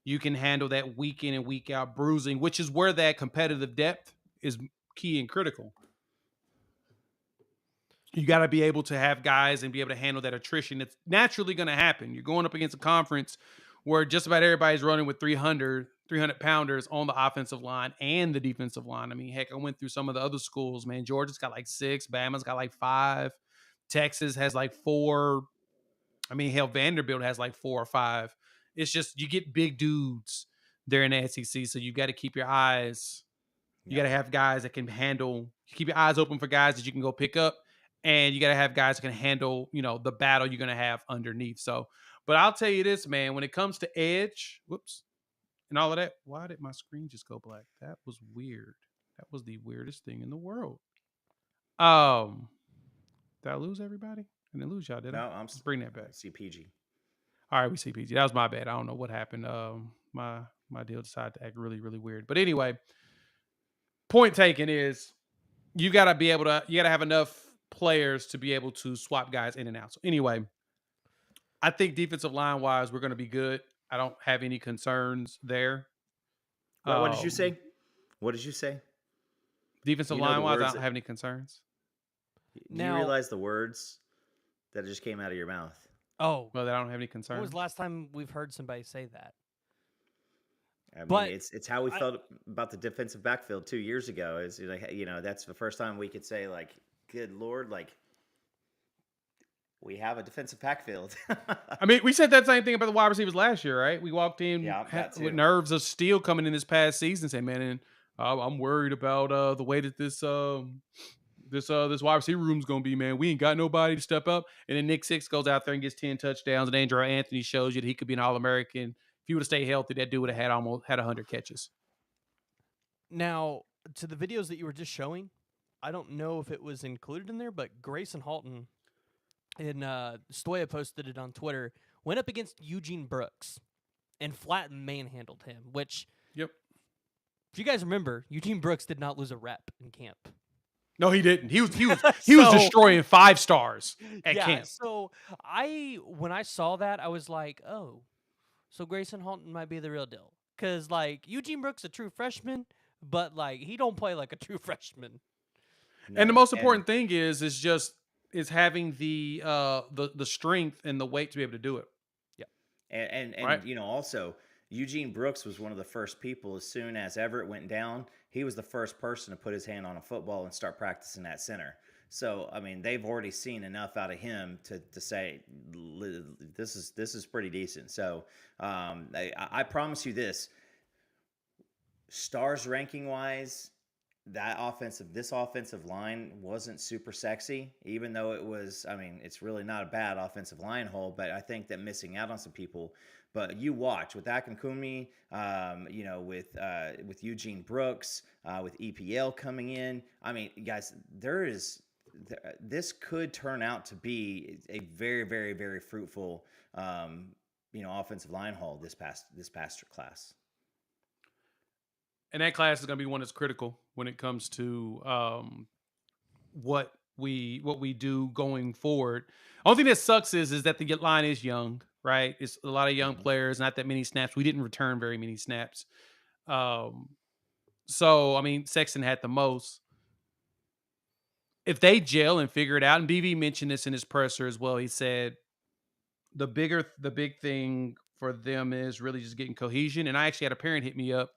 you can handle that week in and week out bruising, which is where that competitive depth is key and critical. You got to be able to have guys and be able to handle that attrition. It's naturally going to happen. You're going up against a conference where just about everybody's running with 300 pounders on the offensive line and the defensive line. I mean, heck, I went through some of the other schools, man. Georgia's got like 6, Bama's got like 5, Texas has like 4. I mean, hell, Vanderbilt has like 4 or 5. It's just you get big dudes there in the SEC, so you got to keep your eyes. You got to have guys that can handle. Keep your eyes open for guys that you can go pick up, and you got to have guys that can handle, the battle you're going to have underneath. So, but I'll tell you this, man. When it comes to edge, and all of that, why did my screen just go black? That was weird. That was the weirdest thing in the world. Did I lose everybody? I didn't lose y'all, did I? No, Let's bring that back. CPG. All right, we see PG. That was my bad. I don't know what happened. My deal decided to act really, really weird. But anyway, point taken is you gotta have enough players to be able to swap guys in and out. So anyway, I think defensive line wise, we're gonna be good. I don't have any concerns there. What did you say? What did you say? Defensive line wise, I don't have any concerns. Do you realize the words that just came out of your mouth? Oh, well, I don't have any concerns. When was the last time we've heard somebody say that? I mean, it's how we felt about the defensive backfield 2 years ago. Is like, that's the first time we could say, like, good Lord, like, we have a defensive backfield. I mean, we said that same thing about the wide receivers last year, right? We walked in with nerves of steel coming in this past season, saying, "Man, and I'm worried about the way that this wide receiver room's gonna be, man. We ain't got nobody to step up." And then Nick Six goes out there and gets 10 touchdowns, and Andrew Anthony shows you that he could be an All-American. If he would have stayed healthy, that dude would have had almost 100 catches. Now, to the videos that you were just showing, I don't know if it was included in there, but Grayson Halton and Stoya posted it on Twitter, went up against Eugene Brooks and flat manhandled him, which, yep. If you guys remember, Eugene Brooks did not lose a rep in camp. No, he didn't. He was destroying 5 stars at camp. So when I saw that, I was like, oh, so Grayson Halton might be the real deal. Because, like, Eugene Brooks a true freshman, but, like, he don't play like a true freshman. No, and the most important thing is having the strength and the weight to be able to do it. Yeah. And right? Also, Eugene Brooks was one of the first people, as soon as Everett went down, he was the first person to put his hand on a football and start practicing at center. So, I mean, they've already seen enough out of him to say this is pretty decent. So, I promise you this: stars ranking wise, this offensive line wasn't super sexy, even though it was. I mean, it's really not a bad offensive line hole, but I think that missing out on some people. But you watch with Akinkunmi, with Eugene Brooks, with EPL coming in. I mean, guys, this could turn out to be a very, very, very fruitful, offensive line haul this past class. And that class is going to be one that's critical when it comes to what we do going forward. Only thing that sucks is that the line is young, right? It's a lot of young players, not that many snaps. We didn't return very many snaps. So, I mean, Sexton had the most. If they gel and figure it out, and BV mentioned this in his presser as well, he said the big thing for them is really just getting cohesion. And I actually had a parent hit me up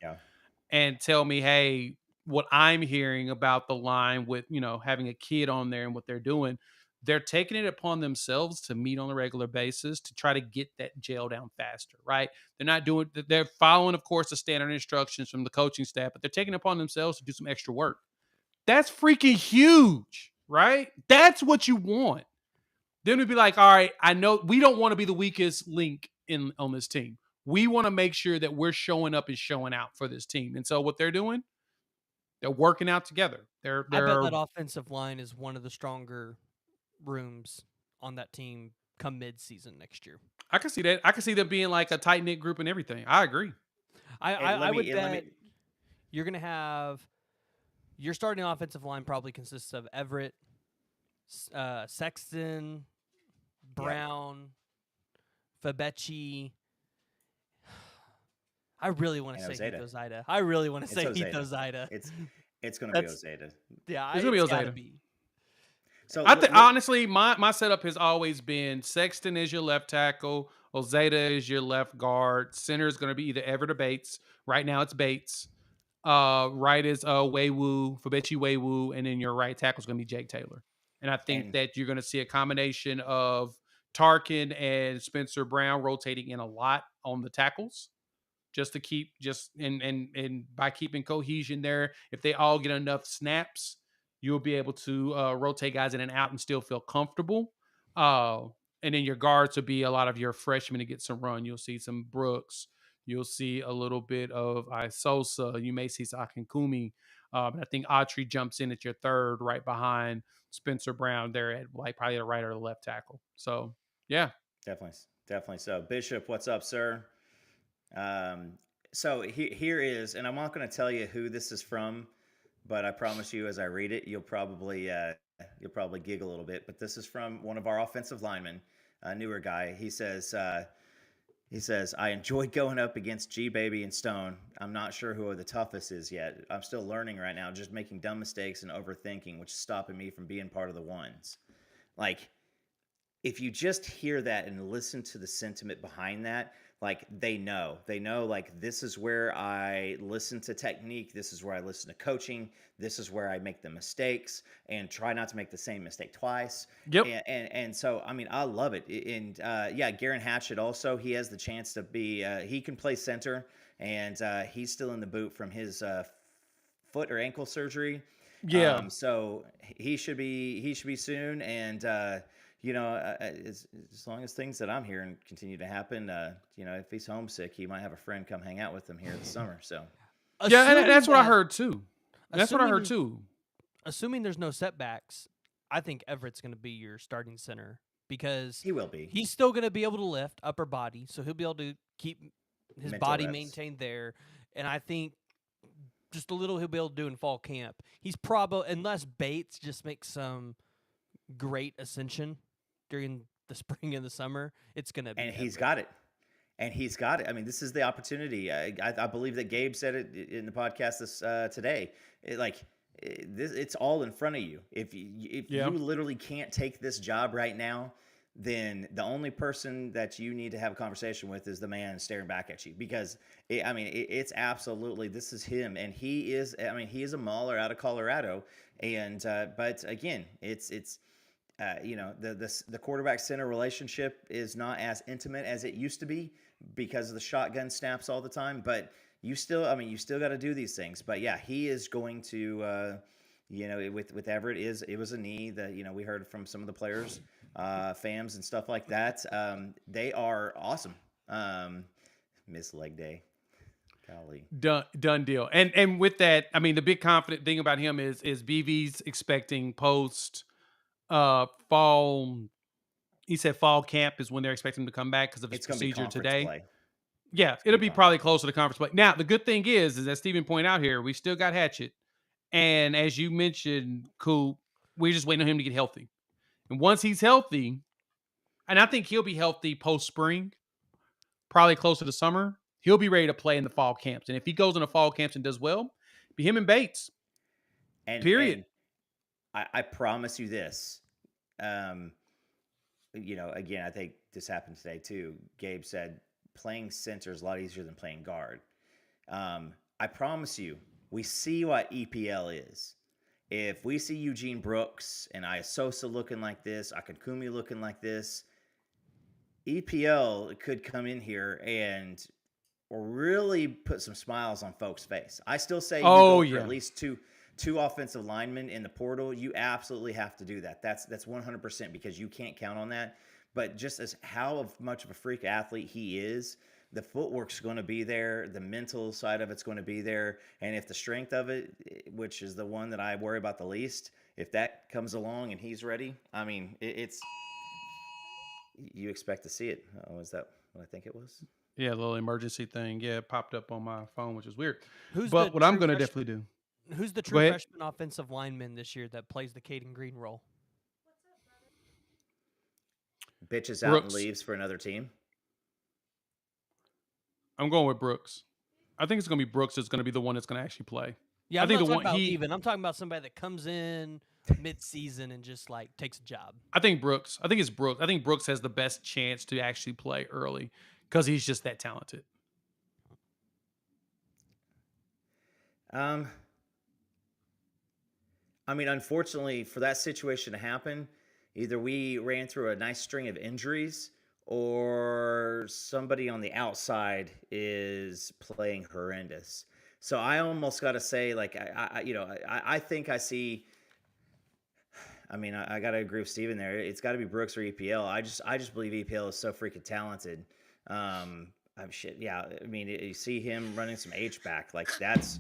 and tell me, hey, what I'm hearing about the line with, having a kid on there and what they're doing, they're taking it upon themselves to meet on a regular basis to try to get that gel down faster, right? They're following, of course, the standard instructions from the coaching staff, but they're taking it upon themselves to do some extra work. That's freaking huge, right? That's what you want. Then we'd be like, all right, I know we don't want to be the weakest link on this team. We want to make sure that we're showing up and showing out for this team. And so what they're doing, they're working out together. I bet that offensive line is one of the stronger rooms on that team come mid-season next year. I can see that. I can see them being like a tight-knit group and everything. I agree. I would bet you're going to have your starting offensive line probably consists of Everett, Sexton, Brown, Fabechi. I really want to say Hito Zaida. I really want to say Hito Zaida. It's going to be Ozada. Yeah, it's going to be Ozada. So honestly, my setup has always been Sexton is your left tackle, Ozada is your left guard, center is going to be either Everett or Bates. Right now it's Bates. Right is Fabechi Weiwu, and then your right tackle is going to be Jake Taylor. And I think that you're going to see a combination of Tarkin and Spencer Brown rotating in a lot on the tackles, just to keep and by keeping cohesion there. If they all get enough snaps, you'll be able to rotate guys in and out and still feel comfortable. And then your guards will be a lot of your freshmen to get some run. You'll see some Brooks. You'll see a little bit of Isosa. You may see Sakankumi. I think Autry jumps in at your third, right behind Spencer Brown there at probably the right or the left tackle. So, yeah. Definitely so. Bishop, what's up, sir? So here is, and I'm not going to tell you who this is from, but I promise you, as I read it, you'll probably giggle a little bit. But this is from one of our offensive linemen, a newer guy. He says, I enjoy going up against G-Baby and Stone. I'm not sure who the toughest is yet. I'm still learning right now, just making dumb mistakes and overthinking, which is stopping me from being part of the ones. Like, if you just hear that and listen to the sentiment behind that, like they know, like this is where I listen to technique. This is where I listen to coaching. This is where I make the mistakes and try not to make the same mistake twice. Yep. And so, I mean, I love it. And Garen Hatchett also, he has the chance to be, he can play center, and he's still in the boot from his foot or ankle surgery. Yeah. So he should be soon. And, as long as things that I'm hearing continue to happen, if he's homesick, he might have a friend come hang out with him here this summer. So, yeah, and that's what I heard too. Assuming there's no setbacks, I think Everett's going to be your starting center because he will be. He's still going to be able to lift upper body, so he'll be able to keep his body maintained there. And I think just a little he'll be able to do in fall camp. He's probably, unless Bates just makes some great ascension during the spring and the summer, it's going to be. And he's got it. I mean, this is the opportunity. I believe that Gabe said it in the podcast today. It's all in front of you. If you literally can't take this job right now, then the only person that you need to have a conversation with is the man staring back at you, because it's absolutely, this is him. And he is a mauler out of Colorado. And, but again, it's the quarterback center relationship is not as intimate as it used to be because of the shotgun snaps all the time, but you still got to do these things. But yeah, he is going to, with Everett it was a knee that, we heard from some of the players, fams and stuff like that. They are awesome. Miss leg day. Golly. Done deal. And with that, the big confident thing about him is BV's expecting post fall. He said fall camp is when they're expecting him to come back because of his procedure today. Play. Yeah, it'll be probably closer to conference play. Now, the good thing is that Stephen pointed out here, we still got Hatchet. And as you mentioned, Coop, we're just waiting on him to get healthy. And once he's healthy, and I think he'll be healthy post-spring, probably closer to summer, he'll be ready to play in the fall camps. And if he goes in the fall camps and does well, be him and Bates. Period. And I promise you this. Again, I think this happened today too. Gabe said playing center is a lot easier than playing guard. I promise you, we see what EPL is. If we see Eugene Brooks and Isosa looking like this, Akankumi looking like this, EPL could come in here and really put some smiles on folks' face. I still say you Oh go for yeah. at least two offensive linemen in the portal. You absolutely have to do that. That's 100% because you can't count on that. But just as how much of a freak athlete he is, the footwork's going to be there. The mental side of it's going to be there. And if the strength of it, which is the one that I worry about the least, if that comes along and he's ready, I mean, it's you expect to see it. Oh, is that what I think it was? Yeah, a little emergency thing. Yeah, it popped up on my phone, which is weird. Who's But the what I'm true going to freshman? definitely do. Who's the Go true ahead. freshman offensive lineman this year that plays the Caden Green role? Bitches out and Brooks. leaves for another team. I'm going with Brooks. I think it's going to be Brooks that's going to be the one that's going to actually play. Yeah, I I'm think not the talking one about he. leaving. I'm talking about somebody that comes in mid-season and just like takes a job. I think Brooks. I think it's Brooks. I think Brooks has the best chance to actually play early because he's just that talented. I mean, unfortunately, for that situation to happen, either we ran through a nice string of injuries or somebody on the outside is playing horrendous. So I almost got to say, like, I think I see. I mean, I got to agree with Steven there. It's got to be Brooks or EPL. I just believe EPL is so freaking talented. I'm shit. Yeah, I mean, you see him running some H back, like that's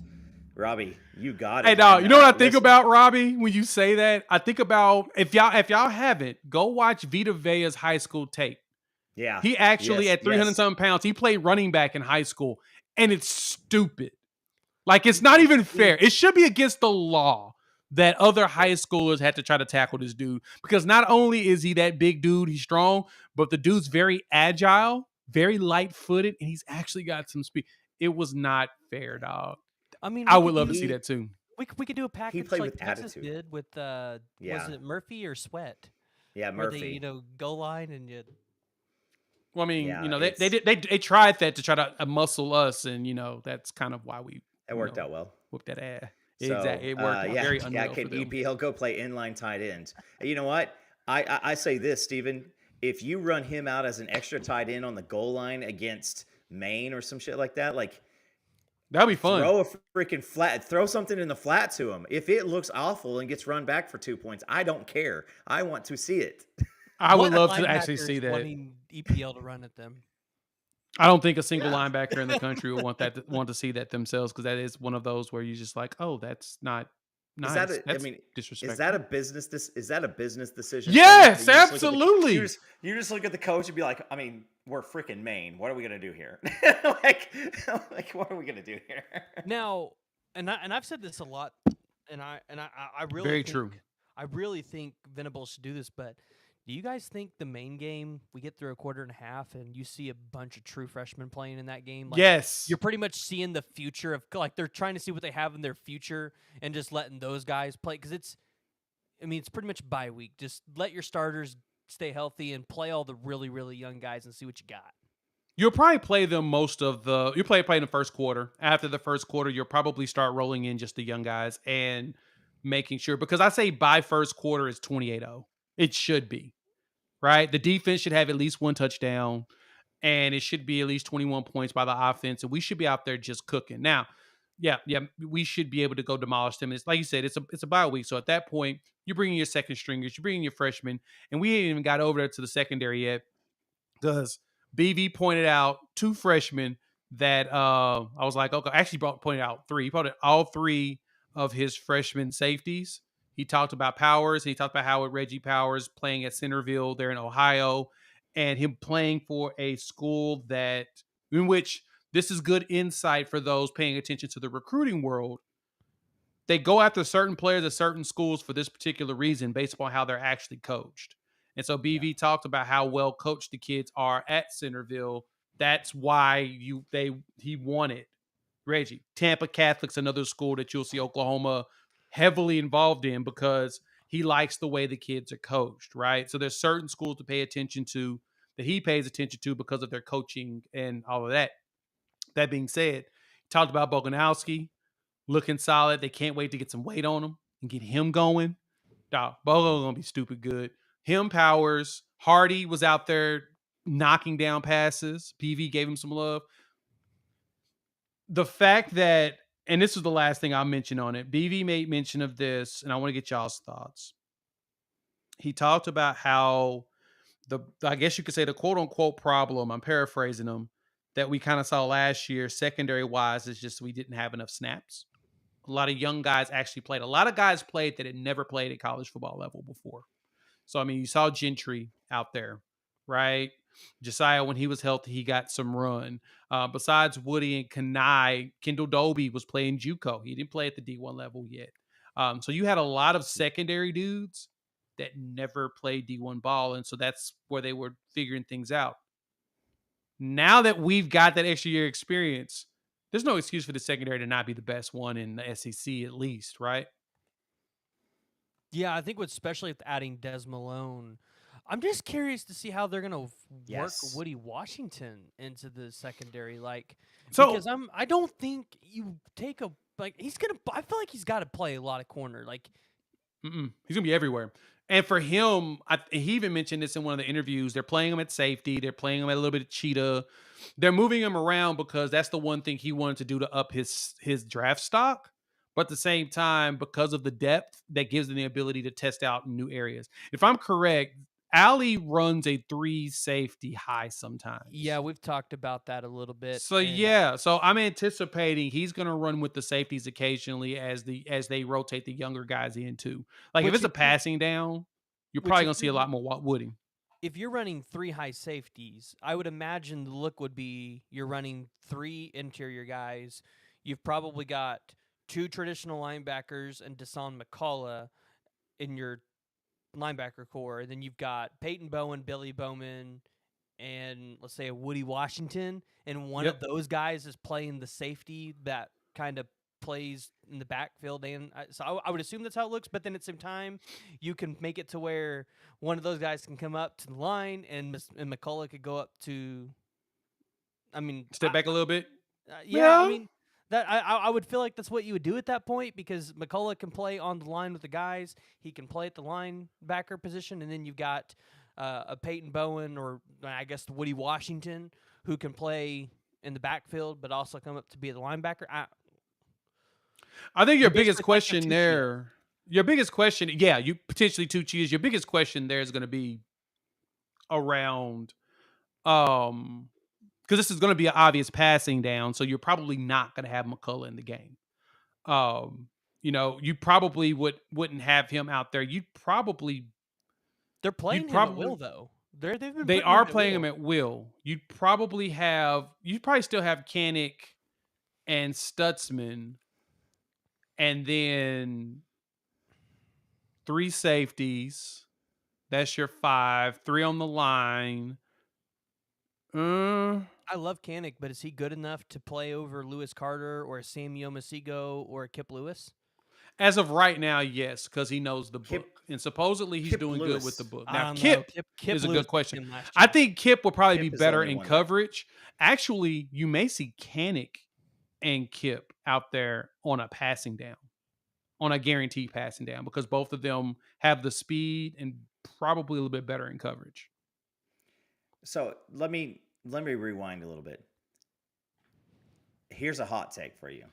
Robbie. You got it. Hey, dog. Man. You know what I think Listen. about Robbie when you say that? I think about if y'all haven't, go watch Vita Vea's high school tape. Yeah. He actually Yes, at 300 yes. something pounds, he played running back in high school, and it's stupid. Like it's not even fair. It should be against the law that other high schoolers had to try to tackle this dude because not only is he that big dude, he's strong, but the dude's very agile, very light-footed, and he's actually got some speed. It was not fair, dog. I mean, I would love to see that too. We could do a package played like with Texas attitude. did with was it Murphy or Sweat? Yeah, Where Murphy. they goal line and you. Well, I mean, Yeah, they tried that to try to muscle us, and that's kind of why we it worked out well. whooped that ass. So Exactly, it worked out very unreal can for them. EPL go play inline tight end? You know what? I say this, Steven. If you run him out as an extra tight end on the goal line against Maine or some shit like that, like that'd be fun. Throw a freaking flat, throw something in the flat to him. If it looks awful and gets run back for 2 points, I don't care. I want to see it. I would love to actually see that. Wanting EPL to run at them. I don't think a single linebacker in the country would want to see that themselves because that is one of those where you just like, oh, that's not nice. That's disrespectful. Is that a business? Is that a business decision? Yes, absolutely. You just look at the coach and be like, I mean, we're freaking Maine. What are we gonna do here? like, what are we gonna do here? Now, and I've said this a lot, and I really very true. I really think Venables should do this, but do you guys think the main game we get through a quarter and a half and you see a bunch of true freshmen playing in that game? Like, yes, you're pretty much seeing the future of like they're trying to see what they have in their future and just letting those guys play because it's pretty much bye week. Just let your starters stay healthy and play all the really really young guys and see what you got. You'll probably play them you play in the first quarter. After the first quarter, you'll probably start rolling in just the young guys and making sure because I say by first quarter is 28-0. It should be, right? The defense should have at least one touchdown, and it should be at least 21 points by the offense, and we should be out there just cooking. Now, yeah, we should be able to go demolish them. It's like you said, it's a bye week, so at that point, you're bringing your second stringers, you're bringing your freshmen, and we ain't even got over there to the secondary yet because BV pointed out two freshmen that I was like, okay, actually pointed out three. He pointed all three of his freshman safeties. He talked about Powers, and he talked about how Reggie Powers playing at Centerville there in Ohio, and him playing for a school in which this is good insight for those paying attention to the recruiting world. They go after certain players at certain schools for this particular reason based upon how they're actually coached. And so BV talked about how well coached the kids are at Centerville. That's why he wanted Reggie. Tampa Catholic's another school that you'll see Oklahoma heavily involved in because he likes the way the kids are coached, right? So there's certain schools to pay attention to that he pays attention to because of their coaching and all of that. That being said, talked about Boganowski looking solid. They can't wait to get some weight on him. and get him going, dog, Bogo's gonna be stupid good. Him, Powers, Hardy was out there knocking down passes. PV gave him some love. The fact that, and this was the last thing I'll mention on it, BV made mention of this, and I want to get y'all's thoughts. He talked about how I guess you could say the quote unquote problem, I'm paraphrasing him, that we kind of saw last year, secondary wise, is just we didn't have enough snaps. A lot of young guys actually played. A lot of guys played that had never played at college football level before. So, I mean, you saw Gentry out there, right? Josiah, when he was healthy, he got some run. Besides Woody and Kanai, Kendall Doby was playing JUCO. He didn't play at the D1 level yet. So you had a lot of secondary dudes that never played D1 ball. And so that's where they were figuring things out. Now that we've got that extra year experience, there's no excuse for the secondary to not be the best one in the SEC at least, right? Yeah, I think especially with adding Des Malone, I'm just curious to see how they're gonna work Yes. Woody Washington into the secondary, So because I don't think you take he's gonna. I feel like he's got to play a lot of corner. he's gonna be everywhere. And for him, he even mentioned this in one of the interviews. They're playing him at safety. They're playing him at a little bit of cheetah. They're moving him around because that's the one thing he wanted to do to up his draft stock. But at the same time, because of the depth, that gives them the ability to test out in new areas. If I'm correct, Ali runs a 3 safety high sometimes. Yeah, we've talked about that a little bit. So yeah, so I'm anticipating he's going to run with the safeties occasionally as they rotate the younger guys in too. Like if it's a passing down, you're probably going to see a lot more Woody. If you're running 3 high safeties, I would imagine the look would be you're running 3 interior guys. You've probably got 2 traditional linebackers and Deshaun McCullough in your linebacker core. And then you've got Peyton Bowen, Billy Bowman, and let's say a Woody Washington. And one of those guys is playing the safety that kind of plays in the backfield. And so I would assume that's how it looks. But then at the same time, you can make it to where one of those guys can come up to the line and McCullough could go up to, step back a little bit. Yeah, I mean, that I would feel like that's what you would do at that point because McCullough can play on the line with the guys. He can play at the linebacker position, and then you've got a Peyton Bowen or I guess Woody Washington who can play in the backfield but also come up to be the linebacker. I think your biggest question there, you potentially 2 cheetahs. Your biggest question there is going to be around, because this is going to be an obvious passing down, so you're probably not going to have McCullough in the game. You probably wouldn't have him out there. They're playing him at will though. They are playing him at will. You'd probably still have Kanik and Stutzman, and then 3 safeties. That's your 5. 3 on the line. I love Kanik, but is he good enough to play over Lewis Carter or Samuel Masigo or Kip Lewis? As of right now, yes, because he knows the book. And supposedly he's doing good with the book. Now, Kip is a good question. I think Kip will probably be better in coverage. Actually, you may see Kanik and Kip out there on a passing down, on a guaranteed passing down, because both of them have the speed and probably a little bit better in coverage. So let me rewind a little bit. Here's a hot take for you.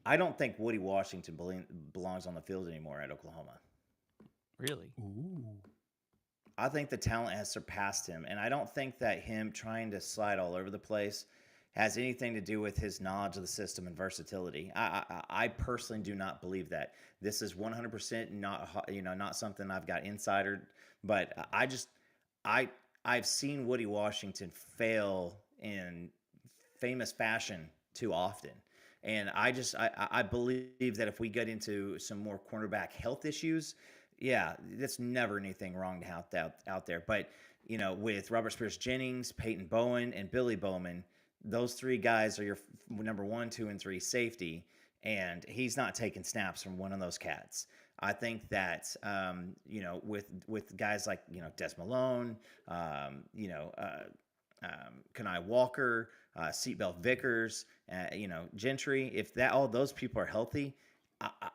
I don't think Woody Washington belongs on the field anymore at Oklahoma. Really? Ooh. I think the talent has surpassed him, and I don't think that him trying to slide all over the place has anything to do with his knowledge of the system and versatility. I personally do not believe that. This is 100% not something I've got insider, but I've seen Woody Washington fail in famous fashion too often. And I believe that if we get into some more cornerback health issues, yeah, that's never anything wrong to have out there. But, with Robert Spears Jennings, Peyton Bowen, and Billy Bowman, those 3 guys are your number 1, 2, and 3 safety, and he's not taking snaps from one of those cats. I think that, with guys like, Des Malone, Kanai Walker, Seatbelt Vickers, Gentry, if all those people are healthy,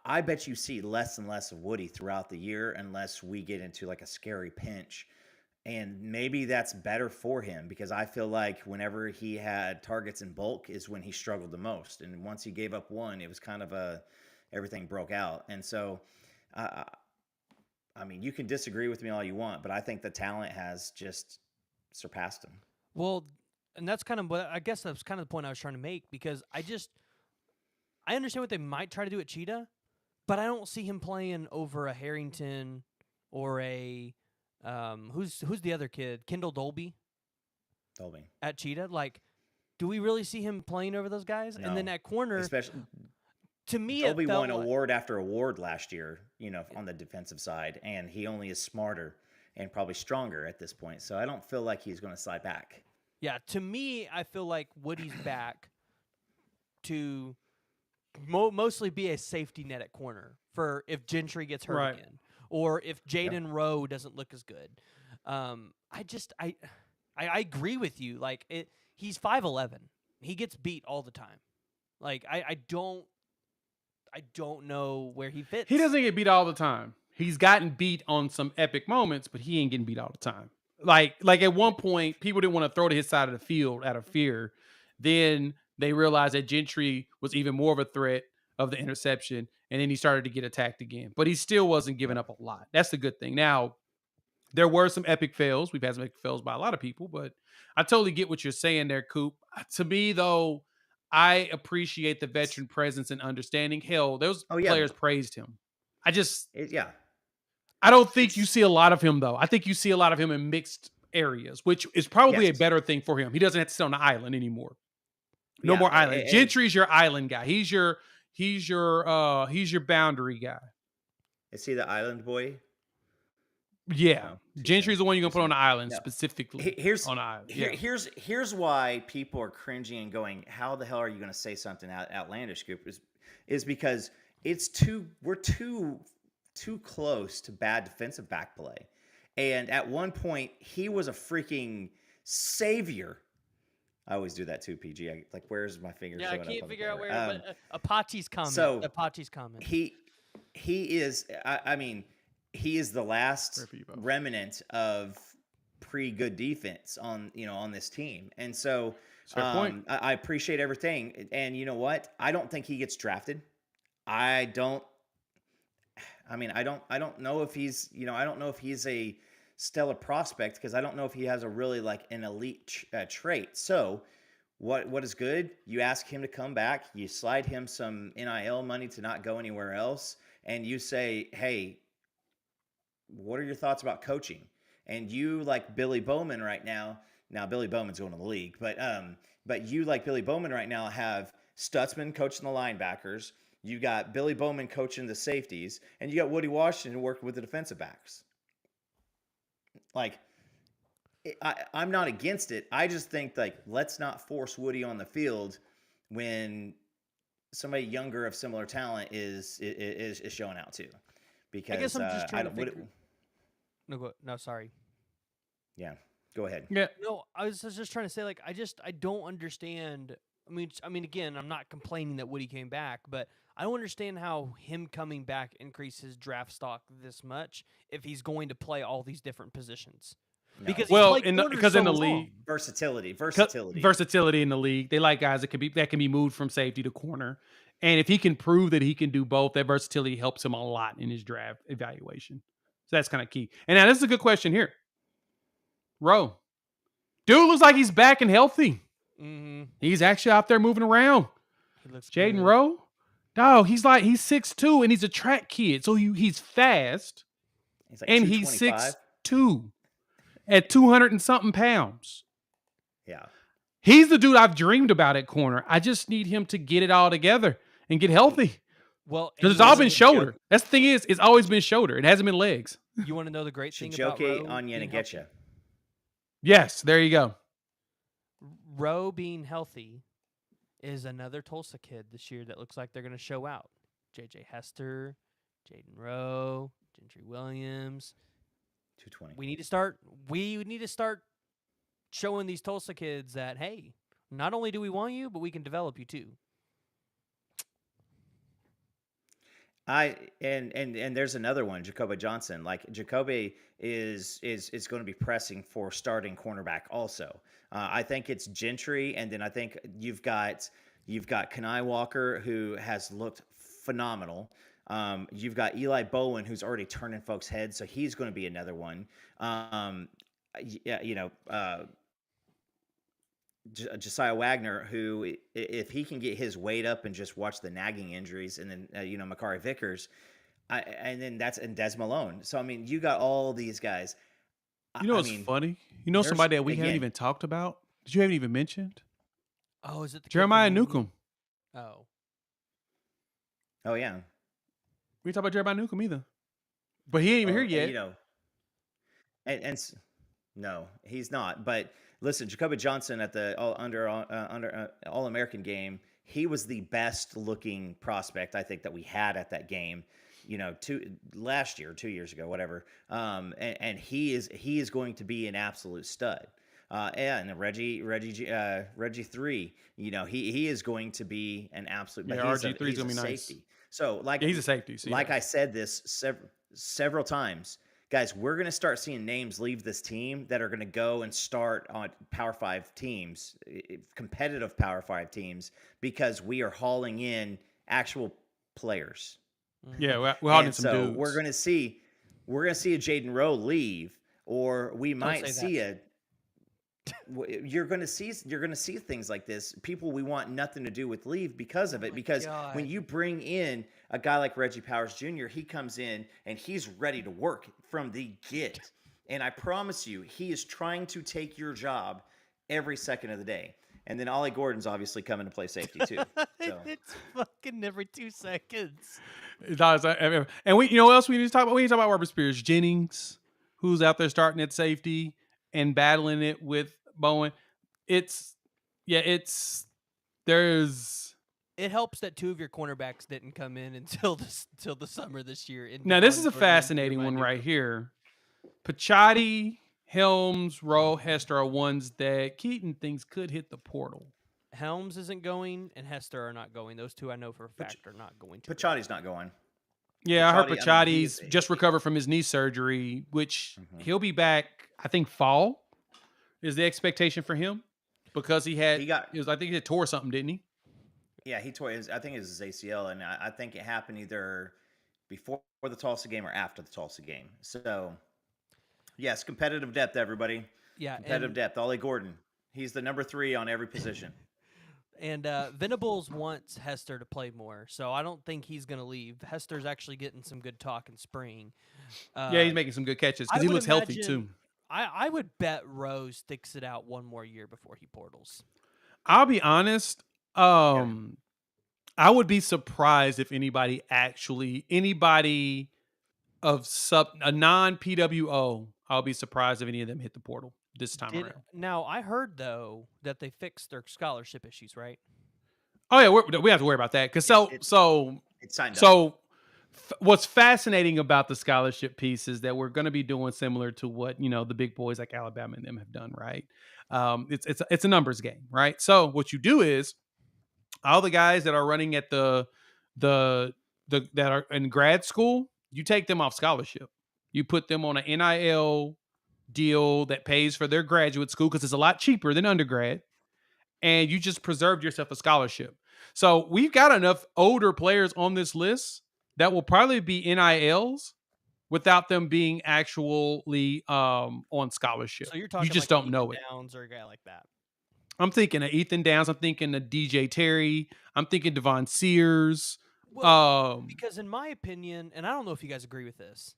I bet you see less and less of Woody throughout the year unless we get into like a scary pinch. And maybe that's better for him because I feel like whenever he had targets in bulk is when he struggled the most. And once he gave up one, it was kind of everything broke out. And so, I mean, you can disagree with me all you want, but I think the talent has just surpassed him. Well, and that's kind of what I guess that's kind of the point I was trying to make because I understand what they might try to do at Cheetah, but I don't see him playing over a Harrington or a who's the other kid? Kendall Dolby at Cheetah. Like, do we really see him playing over those guys? No. And then at corner, Especially to me, Dolby it felt won like, award after award last year, on the defensive side, and he only is smarter and probably stronger at this point. So I don't feel like he's going to slide back. Yeah, to me, I feel like Woody's back to mostly be a safety net at corner for if Gentry gets hurt again, or if Jaden Rowe doesn't look as good. I agree with you. Like he's 5'11". He gets beat all the time. Like I don't know where he fits. He doesn't get beat all the time. He's gotten beat on some epic moments, but he ain't getting beat all the time. Like at one point, people didn't want to throw to his side of the field out of fear. Then they realized that Gentry was even more of a threat of the interception, and then he started to get attacked again. But he still wasn't giving up a lot. That's the good thing. Now, there were some epic fails. We've had some epic fails by a lot of people, but I totally get what you're saying there, Coop. To me, though, I appreciate the veteran presence and understanding. Hell, those players praised him. I don't think you see a lot of him, though. I think you see a lot of him in mixed areas, which is probably a better thing for him. He doesn't have to sit on the island anymore. No more island. Gentry's your island guy. He's your boundary guy. Is he the island boy? Yeah. Gentry's the one you're gonna put on the island specifically. On the island. Here's why people are cringing and going, how the hell are you gonna say something outlandish, Coop? Is because we're too close to bad defensive back play. And at one point, he was a freaking savior. I always do that too, PG. Where's my fingers? Yeah, I can't figure out where. Apache's comment. So Apache's comment. He is. I mean, he is the last remnant of pre-good defense on this team, and so I appreciate everything. And you know what? I don't think he gets drafted. I don't know if he's, I don't know if he's a stellar prospect because I don't know if he has a really an elite trait. So what is good? You ask him to come back, you slide him some NIL money to not go anywhere else, and you say, hey, what are your thoughts about coaching? And you like Billy Bowman right now. Now Billy Bowman's going to the league, but you like Billy Bowman right now have Stutzman coaching the linebackers. You got Billy Bowman coaching the safeties, and you got Woody Washington working with the defensive backs. I'm not against it. I just think let's not force Woody on the field when somebody younger of similar talent is showing out too. Because I guess I'm just trying to think. No, sorry. Yeah, go ahead. Yeah. No, I was just trying to say I don't understand. I mean, again, I'm not complaining that Woody came back, but I don't understand how him coming back increased his draft stock this much if he's going to play all these different positions. No. Because because in the league, versatility in the league, they like guys that can be moved from safety to corner, and if he can prove that he can do both, that versatility helps him a lot in his draft evaluation. So that's kind of key. And now this is a good question here, Rowe. Dude looks like he's back and healthy. Mm-hmm. He's actually out there moving around. He looks Jaden good. Rowe. Dog, he's 6'2", and he's a track kid, so he's fast. He's and he's 6'2", at 200 and something pounds. Yeah, he's the dude I've dreamed about at corner. I just need him to get it all together and get healthy. Well, because it's all been shoulder. That's the thing it's always been shoulder. It hasn't been legs. You want to know the great thing about Rowe? Onion and get you. Yes, there you go. Rowe being healthy is another Tulsa kid this year that looks like they're going to show out. J.J. Hester, Jaden Rowe, Gentry Williams. 220. We need to start showing these Tulsa kids that, hey, not only do we want you, but we can develop you too. And there's another one, Jacoby Johnson. Like Jacoby is going to be pressing for starting cornerback also. I think it's Gentry, and then I think you've got Kenai Walker, who has looked phenomenal. You've got Eli Bowen, who's already turning folks' heads, so he's going to be another one. Yeah, Josiah Wagner, who if he can get his weight up and just watch the nagging injuries, and then Makari Vickers, and then and Des Malone. So I mean, you got all these guys. You know I what's mean, funny? You know there's somebody that we haven't again. even talked about? That you haven't even mentioned? Oh, is it the kid from Jeremiah UNE? Newcomb. Oh, Oh yeah. We didn't talk about Jeremiah Newcomb either. But he ain't even here And, yet. No, he's not. But listen, Jacoby Johnson at the All American game, he was the best looking prospect I think that we had at that game. Last year, 2 years ago, whatever. And he is going to be an absolute stud. And Reggie 3, he is going to be an absolute. But Yeah, RG3 is going to be nice. Safety. So Yeah, he's a safety. So I said this several times, guys, we're going to start seeing names leave this team that are going to go and start on Power 5 teams, competitive Power 5 teams, because we are hauling in actual players. Yeah, we're hauling some so dudes. we're going to see a Jaden Rowe leave, or we might see you're going to see things like this. People we want nothing to do with leave because of it. Because when you bring in a guy like Reggie Powers Jr., he comes in and he's ready to work from the get. And I promise you, he is trying to take your job every second of the day. And then Ollie Gordon's obviously coming to play safety too. So. It's fucking every 2 seconds. And what else we need to talk about? We need to talk about Robert Spears Jennings, who's out there starting at safety and battling it with Bowen. It helps that 2 of your cornerbacks didn't come in until the summer this year. Now this is a fascinating one right here. Pachotti, Helms, Rowe, Hester are ones that Keaton thinks could hit the portal. Helms isn't going, and Hester are not going. Those 2 I know for a fact are not going to. Pachotti's not going. Yeah, I heard Pachotti's just recovered from his knee surgery, which he'll be back, I think, fall is the expectation for him, because I think he had tore something, didn't he? Yeah, he tore his, I think it was his ACL, and I think it happened either before the Tulsa game or after the Tulsa game. So, yes, competitive depth, everybody. Yeah, competitive depth. Ollie Gordon, he's the number 3 on every position. And Venables wants Hester to play more, so I don't think he's going to leave. Hester's actually getting some good talk in spring. Yeah, he's making some good catches because he looks healthy too. I would bet Rowe sticks it out one more year before he portals. I'll be honest. I would be surprised if anybody of a non-PWO, I'll be surprised if any of them hit the portal this time around. Now, I heard, though, that they fixed their scholarship issues, right? Oh, yeah, we have to worry about that. Because it's signed up. What's fascinating about the scholarship piece is that we're going to be doing similar to what, the big boys like Alabama and them have done, right? It's a numbers game, right? So what you do is all the guys that are running at that are in grad school, you take them off scholarship. You put them on an NIL deal that pays for their graduate school because it's a lot cheaper than undergrad, and you just preserved yourself a scholarship. So we've got enough older players on this list that will probably be NILs without them being actually on scholarship. So you're talking, you just like don't know it. Downs or a guy like that. I'm thinking of Ethan Downs. I'm thinking of DJ Terry. I'm thinking Devon Sears. Well, because in my opinion, and I don't know if you guys agree with this,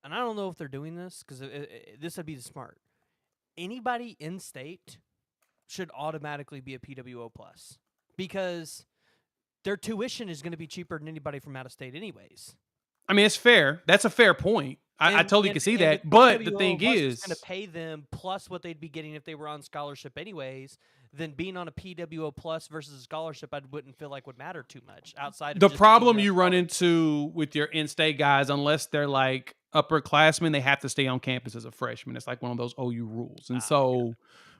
and I don't know if they're doing this because this would be the smart. Anybody in state should automatically be a PWO plus because their tuition is going to be cheaper than anybody from out of state anyways. I mean, it's fair. That's a fair point. I totally can see that. But the thing is, going to pay them plus what they'd be getting if they were on scholarship anyways. Then being on a PWO plus versus a scholarship, I wouldn't feel like would matter too much outside of the problem you run into with your in-state guys, unless they're like upperclassmen, they have to stay on campus as a freshman. It's like one of those OU rules. And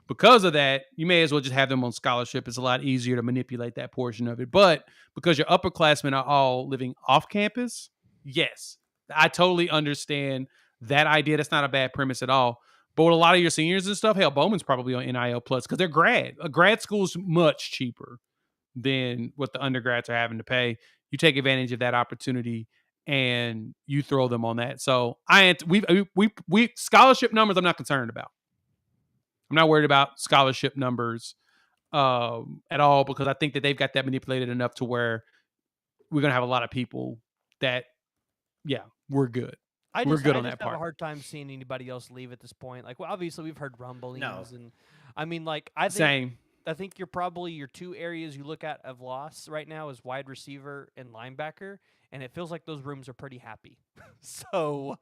because of that, you may as well just have them on scholarship. It's a lot easier to manipulate that portion of it. But because your upperclassmen are all living off campus, yes, I totally understand that idea. That's not a bad premise at all. But with a lot of your seniors and stuff, hell, Bowman's probably on NIL plus because they're grad. A grad school's much cheaper than what the undergrads are having to pay. You take advantage of that opportunity and you throw them on that. So we scholarship numbers I'm not concerned about. I'm not worried about scholarship numbers at all because I think that they've got that manipulated enough to where we're going to have a lot of people that, yeah, we're good. We're good on that part. I have a hard time seeing anybody else leave at this point. Like, well, obviously we've heard rumblings, No. and I mean, like, Same. I think you're probably your two areas you look at of loss right now is wide receiver and linebacker, and it feels like those rooms are pretty happy. So,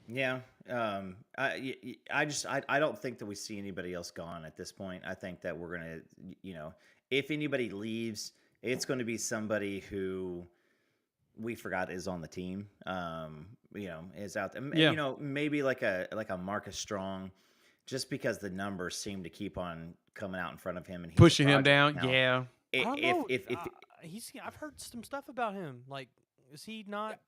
Yeah. I don't think that we see anybody else gone at this point. I think that we're going to, if anybody leaves, it's going to be somebody who we forgot is on the team, is out there. Yeah. Maybe like a Marcus Strong, just because the numbers seem to keep on coming out in front of him and he's pushing him down. now. Yeah. I don't know. I've heard some stuff about him. Like, is he not?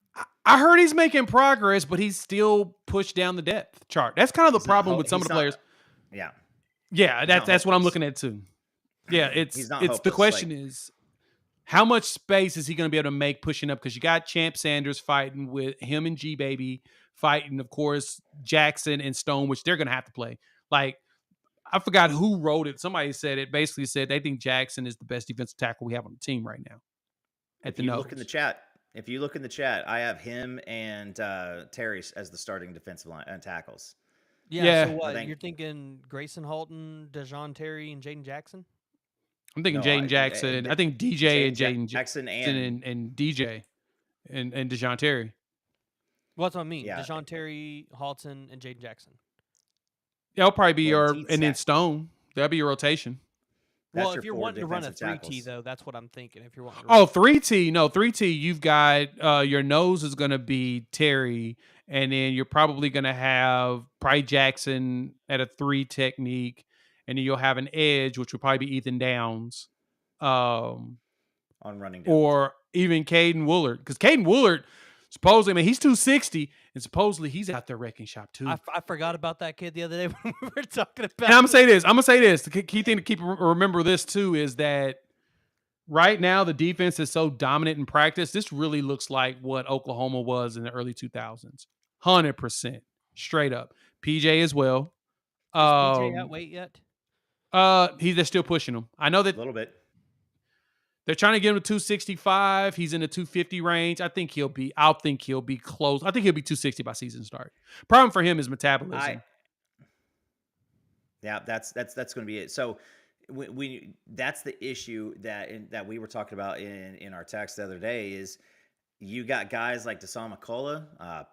I heard he's making progress, but he's still pushed down the depth chart. That's kind of the problem with some of the players. Yeah. Yeah, that's what I'm looking at too. Yeah, it's the question is how much space is he going to be able to make pushing up? Because you got Champ Sanders fighting with him and G Baby fighting, of course, Jackson and Stone, which they're going to have to play. Like, I forgot who wrote it. Somebody said it. Basically said they think Jackson is the best defensive tackle we have on the team right now. If you look in the chat, I have him and Terry as the starting defensive line and tackles. Yeah. So what? You're thinking Grayson Halton, Dejon Terry, and Jaden Jackson? I'm thinking Jaden Jackson. I think DJ and Jaden Jackson and DJ and Dejon Terry. Well, that's what I mean. Yeah. Dejon Terry, Halton, and Jaden Jackson. Yeah, it'll probably be and then Stone. That'll be your rotation. Well, if you're wanting to run a 3T, though, that's what I'm thinking. If you're wanting to 3T. No, 3T, you've got your nose is going to be Terry, and then you're probably going to have Jackson at a 3 technique, and then you'll have an edge, which will probably be Ethan Downs. On running downs. Or even Caden Woolard. Because Caden Woolard, supposedly, he's 260, and supposedly he's out there wrecking shop too. I forgot about that kid the other day when we were talking about. And I'm gonna say this. The key thing to remember this too is that right now the defense is so dominant in practice. This really looks like what Oklahoma was in the early 2000s. 100%, straight up. PJ as well. Is PJ at weight yet? They're still pushing him. I know that a little bit. They're trying to get him to 265. He's in the 250 range. I think he'll be close. I think he'll be 260 by season start. Problem for him is metabolism. That's going to be it. So that's the issue that we were talking about in our text the other day is you got guys like Dasan McCullough,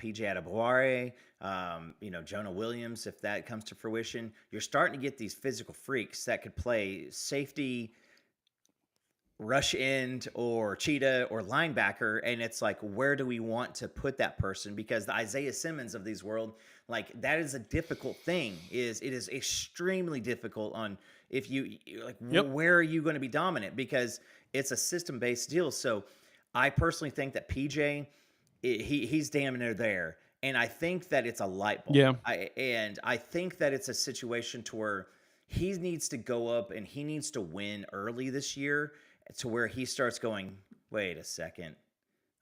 PJ Adebawore, Jonah Williams, if that comes to fruition. You're starting to get these physical freaks that could play safety, rush end or cheetah or linebacker, and it's like, where do we want to put that person? Because the Isaiah Simmons of these world, like, that is a difficult thing. It is extremely difficult on if you like where are you going to be dominant, because it's a system-based deal. So I personally think that PJ he's damn near there, and I think that it's a light bulb. Yeah. I think that it's a situation to where he needs to go up and he needs to win early this year, to where he starts going, wait a second,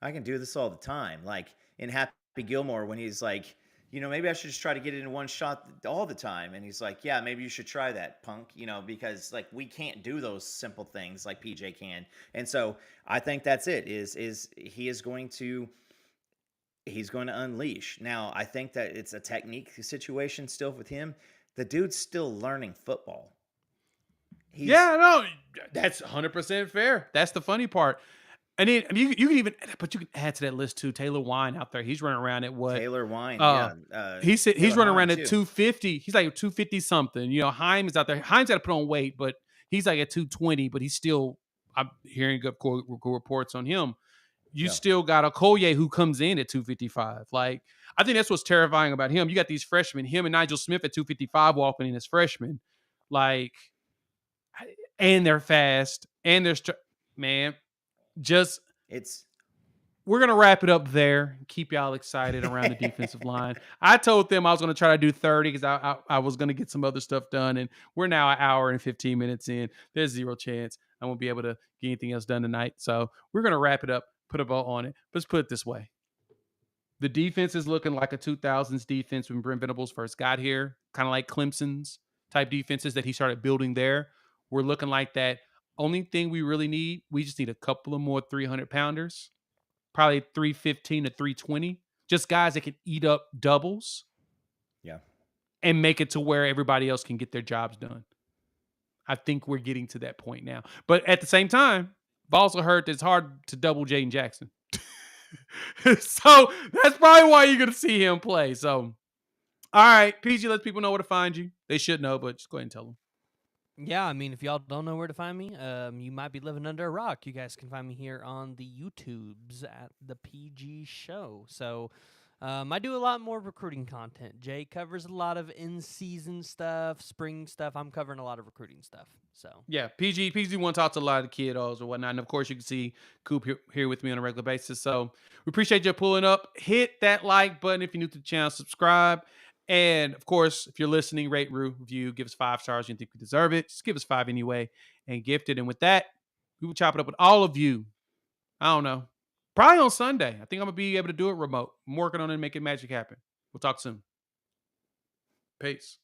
I can do this all the time. Like in Happy Gilmore, when he's like, maybe I should just try to get it in one shot all the time. And he's like, yeah, maybe you should try that, punk, because like we can't do those simple things like PJ can. And so I think that's it, is he's going to unleash. Now, I think that it's a technique situation still with him. The dude's still learning football. That's 100% fair. That's the funny part. And then you can add to that list too. Taylor Wine out there, he's running around at what? Taylor Wine, he's running around at 250. He's like 250 something. Heim is out there. Heim's got to put on weight, but he's like at 220. But he's still. I'm hearing good reports on him. You still got Okoye who comes in at 255. Like, I think that's what's terrifying about him. You got these freshmen, him and Nigel Smith at 255 walking in as freshmen, like, and they're fast and man, just It's we're going to wrap it up there. Keep y'all excited around the defensive line. I told them I was going to try to do 30 because I was going to get some other stuff done. And we're now an hour and 15 minutes in. There's zero chance I won't be able to get anything else done tonight. So we're going to wrap it up, put a bow on it. Let's put it this way. The defense is looking like a 2000s defense when Brent Venables first got here, kind of like Clemson's type defenses that he started building there. We're looking like that. Only thing we really need, we just need a couple of more 300-pounders. Probably 315 to 320. Just guys that can eat up doubles. Yeah. And make it to where everybody else can get their jobs done. I think we're getting to that point now. But at the same time, I've also heard that it's hard to double Jaden Jackson. So that's probably why you're going to see him play. So, all right, PG, let people know where to find you. They should know, but just go ahead and tell them. Yeah, I mean, if y'all don't know where to find me, you might be living under a rock. You guys can find me here on the YouTubes at the PG Show. So I do a lot more recruiting content. Jay covers a lot of in-season stuff, spring stuff. I'm covering a lot of recruiting stuff. So yeah, PG want to talk to a lot of the kiddos or whatnot. And of course, you can see Coop here with me on a regular basis. So we appreciate you pulling up. Hit that like button if you're new to the channel. Subscribe. And of course, if you're listening, rate, review, give us 5 stars. You think we deserve it. Just give us 5 anyway and gift it. And with that, we will chop it up with all of you. I don't know. Probably on Sunday. I think I'm going to be able to do it remote. I'm working on it and making magic happen. We'll talk soon. Peace.